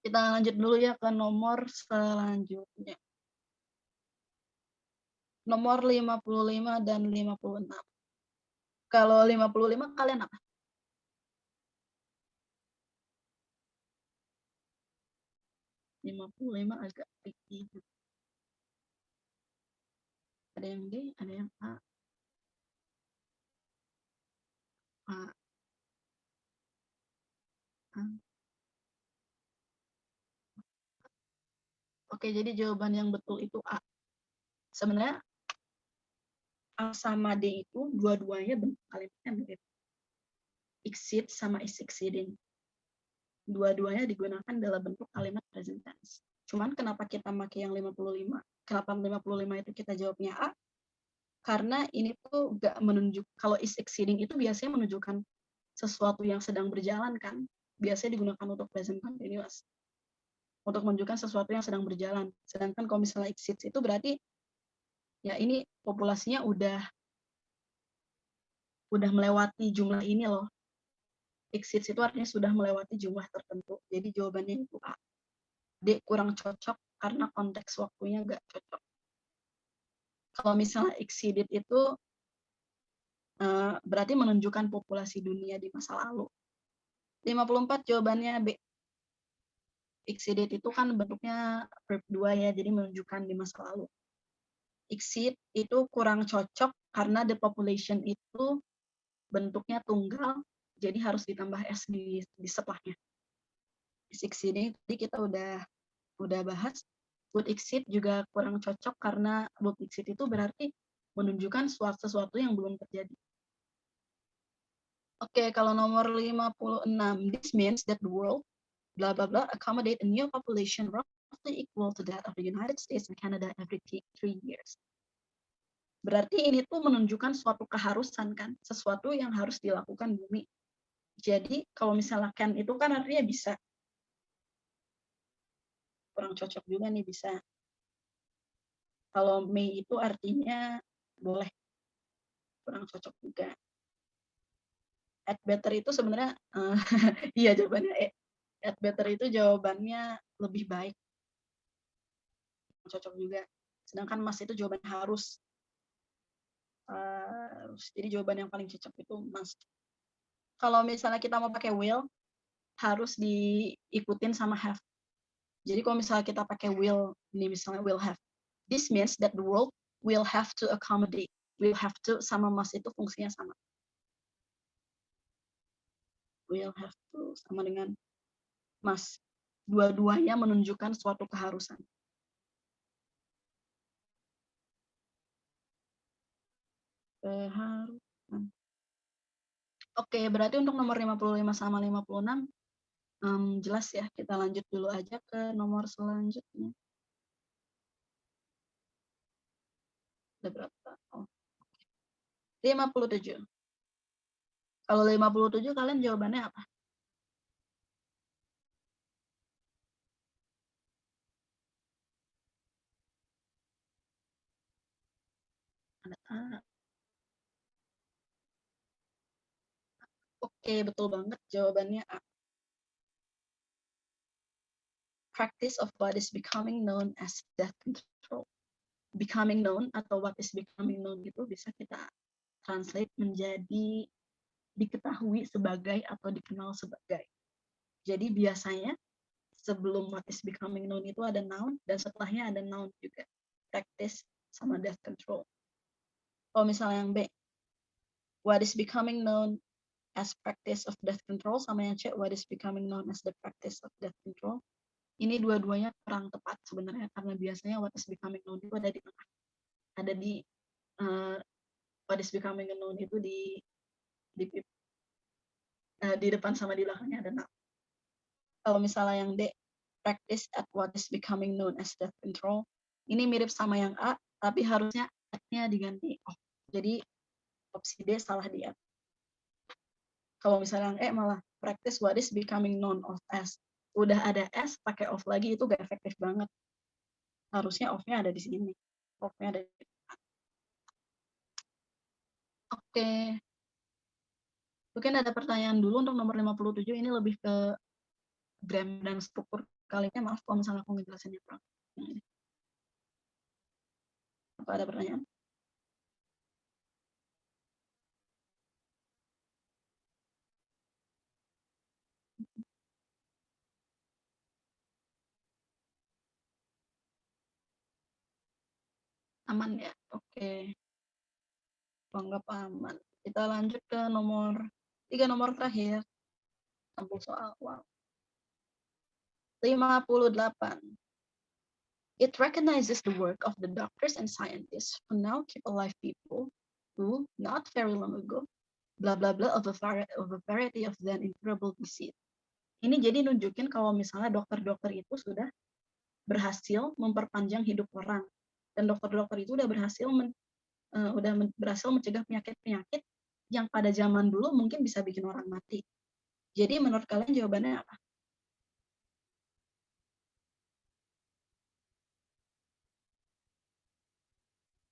Speaker 1: Kita lanjut dulu ya ke nomor selanjutnya. Nomor 55 dan 56. Kalau 55 kalian apa? Lima puluh lima agak tricky. Ada yang D, ada yang A. A. A. Oke, jadi jawaban yang betul itu A. Sebenarnya A sama D itu dua-duanya bentuk kalimatnya mirip. Exceed sama is exceeding. Dua-duanya digunakan dalam bentuk kalimat present tense. Cuman kenapa kita pakai yang 55? Kenapa 55 itu kita jawabnya A? Karena ini tuh nggak menunjuk, kalau is exceeding itu biasanya menunjukkan sesuatu yang sedang berjalan kan. Biasanya digunakan untuk present continuous. Untuk menunjukkan sesuatu yang sedang berjalan. Sedangkan kalau misalnya exceeds itu berarti ya ini populasinya udah melewati jumlah ini loh. Exceeds itu artinya sudah melewati jumlah tertentu. Jadi jawabannya itu A. D kurang cocok karena konteks waktunya nggak cocok. Kalau misalnya exceeded itu berarti menunjukkan populasi dunia di masa lalu. 54 jawabannya B. Exceeded itu kan bentuknya verb 2 ya, jadi menunjukkan di masa lalu. Exceed itu kurang cocok karena the population itu bentuknya tunggal, jadi harus ditambah S di setelahnya. Is exceeding, jadi kita udah bahas. Would exceed juga kurang cocok karena would exceed itu berarti menunjukkan sesuatu yang belum terjadi. Oke, kalau nomor 56, this means that the world, blah blah blah, accommodate a new population roughly equal to that of the United States and Canada every 3 years. Berarti ini tuh menunjukkan suatu keharusan kan, sesuatu yang harus dilakukan bumi. Jadi kalau misalnya can itu kan artinya bisa. Kurang cocok juga nih bisa. Kalau may itu artinya boleh. Kurang cocok juga. At better itu sebenarnya iya jawabannya E. At better itu jawabannya lebih baik. Cocok juga. Sedangkan mas itu jawaban harus. Jadi jawaban yang paling cocok itu mas. Kalau misalnya kita mau pakai will, harus diikutin sama have. Jadi kalau misalnya kita pakai will, ini misalnya will have. This means that the world will have to accommodate. Will have to sama must itu fungsinya sama. Will have to sama dengan must. Dua-duanya menunjukkan suatu keharusan. Keharusan. Oke, berarti untuk nomor 55 sama 56 jelas ya. Kita lanjut dulu aja ke nomor selanjutnya. Ada berapa? Oh. 57. Kalau 57 kalian jawabannya apa? Ada A. Oke, betul banget jawabannya A. Practice of what is becoming known as death control. Becoming known atau what is becoming known itu bisa kita translate menjadi diketahui sebagai atau dikenal sebagai. Jadi biasanya sebelum what is becoming known itu ada noun dan setelahnya ada noun juga. Practice sama death control. Kalau misalnya yang B, what is becoming known as practice of death control sama yang C, what is becoming known as the practice of death control. Ini dua-duanya kurang tepat sebenarnya karena biasanya what is becoming known itu ada di tengah. Ada di what is becoming known itu di depan sama di belakangnya ada noun. Kalau misalnya yang D, practice at what is becoming known as death control. Ini mirip sama yang A, tapi harusnya at-nya diganti off. Jadi opsi D salah di at. Kalau misalnya yang E malah practice what is becoming known of as. Udah ada S, pakai off lagi itu gak efektif banget. Harusnya off-nya ada di sini. Off-nya ada di sini. Oke. Mungkin ada pertanyaan dulu untuk nomor 57. Ini lebih ke grammar dan struktur kalimatnya. Maaf kalau misalnya aku ngejelasinnya kurang. Apa ada pertanyaan? Aman ya? Oke. Anggap aman. Kita lanjut ke nomor 3 nomor terakhir. Sampul soal. Wow. 58. It recognizes the work of the doctors and scientists who now keep alive people who, not very long ago, blah blah blah of a variety of then incurable disease. Ini jadi nunjukin kalau misalnya dokter-dokter itu sudah berhasil memperpanjang hidup orang. Dan dokter-dokter itu udah berhasil berhasil mencegah penyakit-penyakit yang pada zaman dulu mungkin bisa bikin orang mati. Jadi menurut kalian jawabannya apa?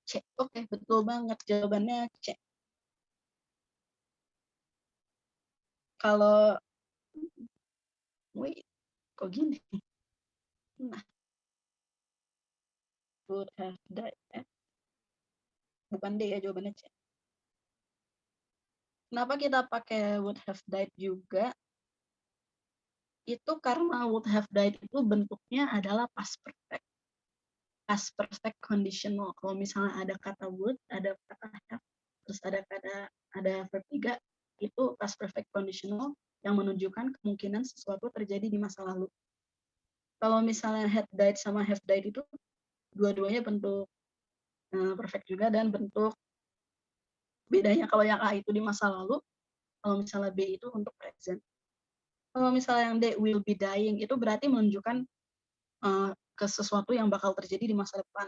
Speaker 1: C. Oke, betul banget. Jawabannya C. Kalau, wait, kok gini? Nah, would have died. Bukan D ya, jawabannya C. Kenapa kita pakai would have died juga? Itu karena would have died itu bentuknya adalah past perfect. Past perfect conditional. Kalau misalnya ada kata would, ada kata have, terus ada verb 3, itu past perfect conditional yang menunjukkan kemungkinan sesuatu terjadi di masa lalu. Kalau misalnya had died sama have died itu dua-duanya bentuk perfect juga, dan bentuk bedanya kalau yang A itu di masa lalu, kalau misalnya B itu untuk present. Kalau misalnya yang D will be dying itu berarti menunjukkan ke sesuatu yang bakal terjadi di masa depan.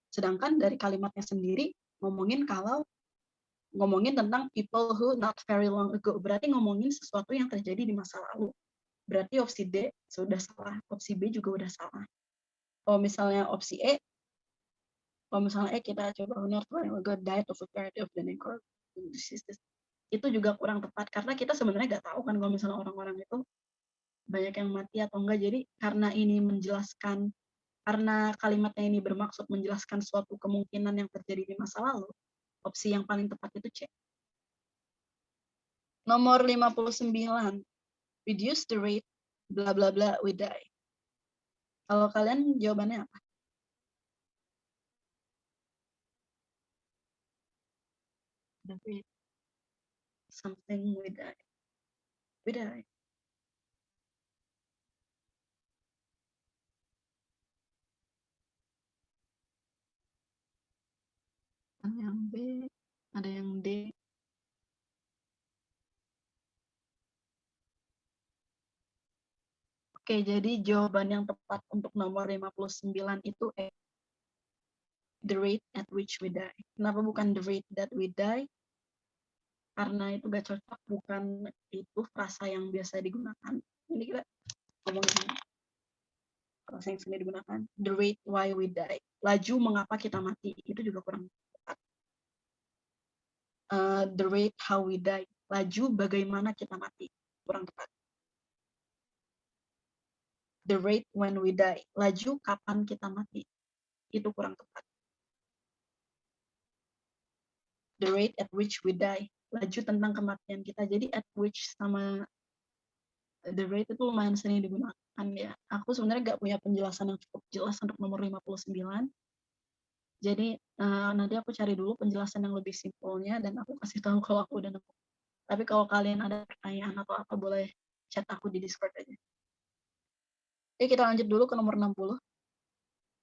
Speaker 1: Sedangkan dari kalimatnya sendiri ngomongin tentang people who not very long ago, berarti ngomongin sesuatu yang terjadi di masa lalu. Berarti opsi D sudah salah, opsi B juga udah salah. Kalau misalnya opsi E, kita coba not very long ago died of a variety of the diseases, itu juga kurang tepat karena kita sebenarnya nggak tahu kan kalau misalnya orang-orang itu banyak yang mati atau enggak. Jadi karena kalimatnya ini bermaksud menjelaskan suatu kemungkinan yang terjadi di masa lalu, opsi yang paling tepat itu C. Nomor 59, reduce the rate bla bla bla we die. Kalau kalian jawabannya apa? The rate something we die. We die. Ada yang B, ada yang D. Oke, jadi jawaban yang tepat untuk nomor 59 itu E. The rate at which we die. Kenapa bukan the rate that we die? Karena itu gak cocok, bukan itu frasa yang biasa digunakan. Ini kita ngomongin frasa yang sering digunakan. The rate why we die. Laju mengapa kita mati. Itu juga kurang tepat. The rate how we die. Laju bagaimana kita mati. Kurang tepat. The rate when we die. Laju kapan kita mati. Itu kurang tepat. The rate at which we die. Laju tentang kematian kita. Jadi at which sama the rate itu lumayan sering digunakan ya. Aku sebenarnya nggak punya penjelasan yang cukup jelas untuk nomor 59. Jadi nanti aku cari dulu penjelasan yang lebih simpelnya dan aku kasih tahu kalau aku udah nemu. Tapi kalau kalian ada pertanyaan atau apa, boleh chat aku di Discord aja. Oke, kita lanjut dulu ke nomor 60.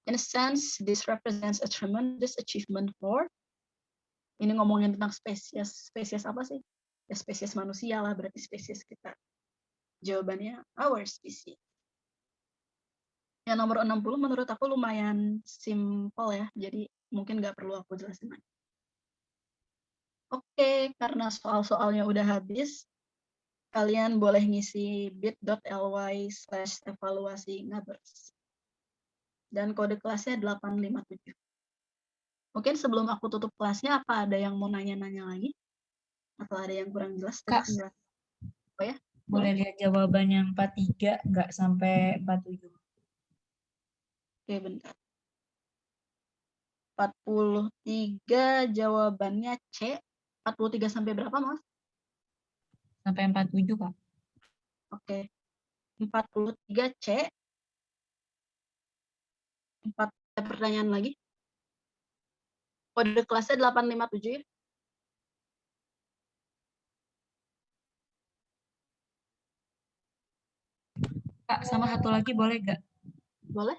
Speaker 1: In a sense, this represents a tremendous achievement for. Ini ngomongin tentang spesies. Spesies apa sih? Ya, spesies manusia lah, berarti spesies kita. Jawabannya our species. Yang nomor 60 menurut aku lumayan simpel ya, jadi mungkin nggak perlu aku jelasin lagi. Oke, karena soal-soalnya udah habis, kalian boleh ngisi bit.ly/evaluasi ngabers. Dan kode kelasnya 857. Mungkin sebelum aku tutup kelasnya, apa ada yang mau nanya-nanya lagi? Atau ada yang kurang jelas?
Speaker 2: Kak,
Speaker 1: apa ya?
Speaker 2: boleh lihat jawaban yang 43, nggak sampai 47.
Speaker 1: Oke, bentar. 43 jawabannya C. 43 sampai berapa, Mas?
Speaker 2: Sampai 47, Kak.
Speaker 1: Oke. 43 C. 4 pertanyaan lagi. Kode kelasnya 857 ya.
Speaker 2: Kak, sama satu lagi boleh nggak?
Speaker 1: Boleh?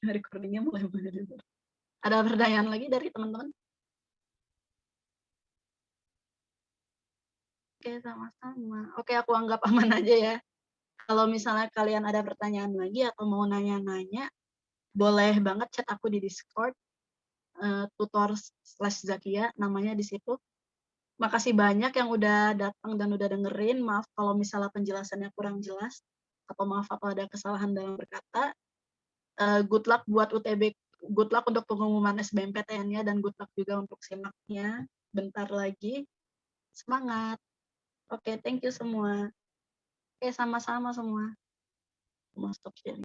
Speaker 1: Recordingnya mulai benar. Ada pertanyaan lagi dari teman-teman? Oke, sama-sama. Oke, aku anggap aman aja ya. Kalau misalnya kalian ada pertanyaan lagi atau mau nanya-nanya, boleh banget chat aku di Discord, tutor/Zakia namanya di situ. Makasih banyak yang udah datang dan udah dengerin. Maaf kalau misalnya penjelasannya kurang jelas, atau maaf kalau ada kesalahan dalam berkata. Good luck buat UTB, good luck untuk pengumuman SBMPTN-nya, dan good luck juga untuk SIMAK-nya. Bentar lagi. Semangat. Oke, thank you semua. Oke, sama-sama semua. Mau stop sharing.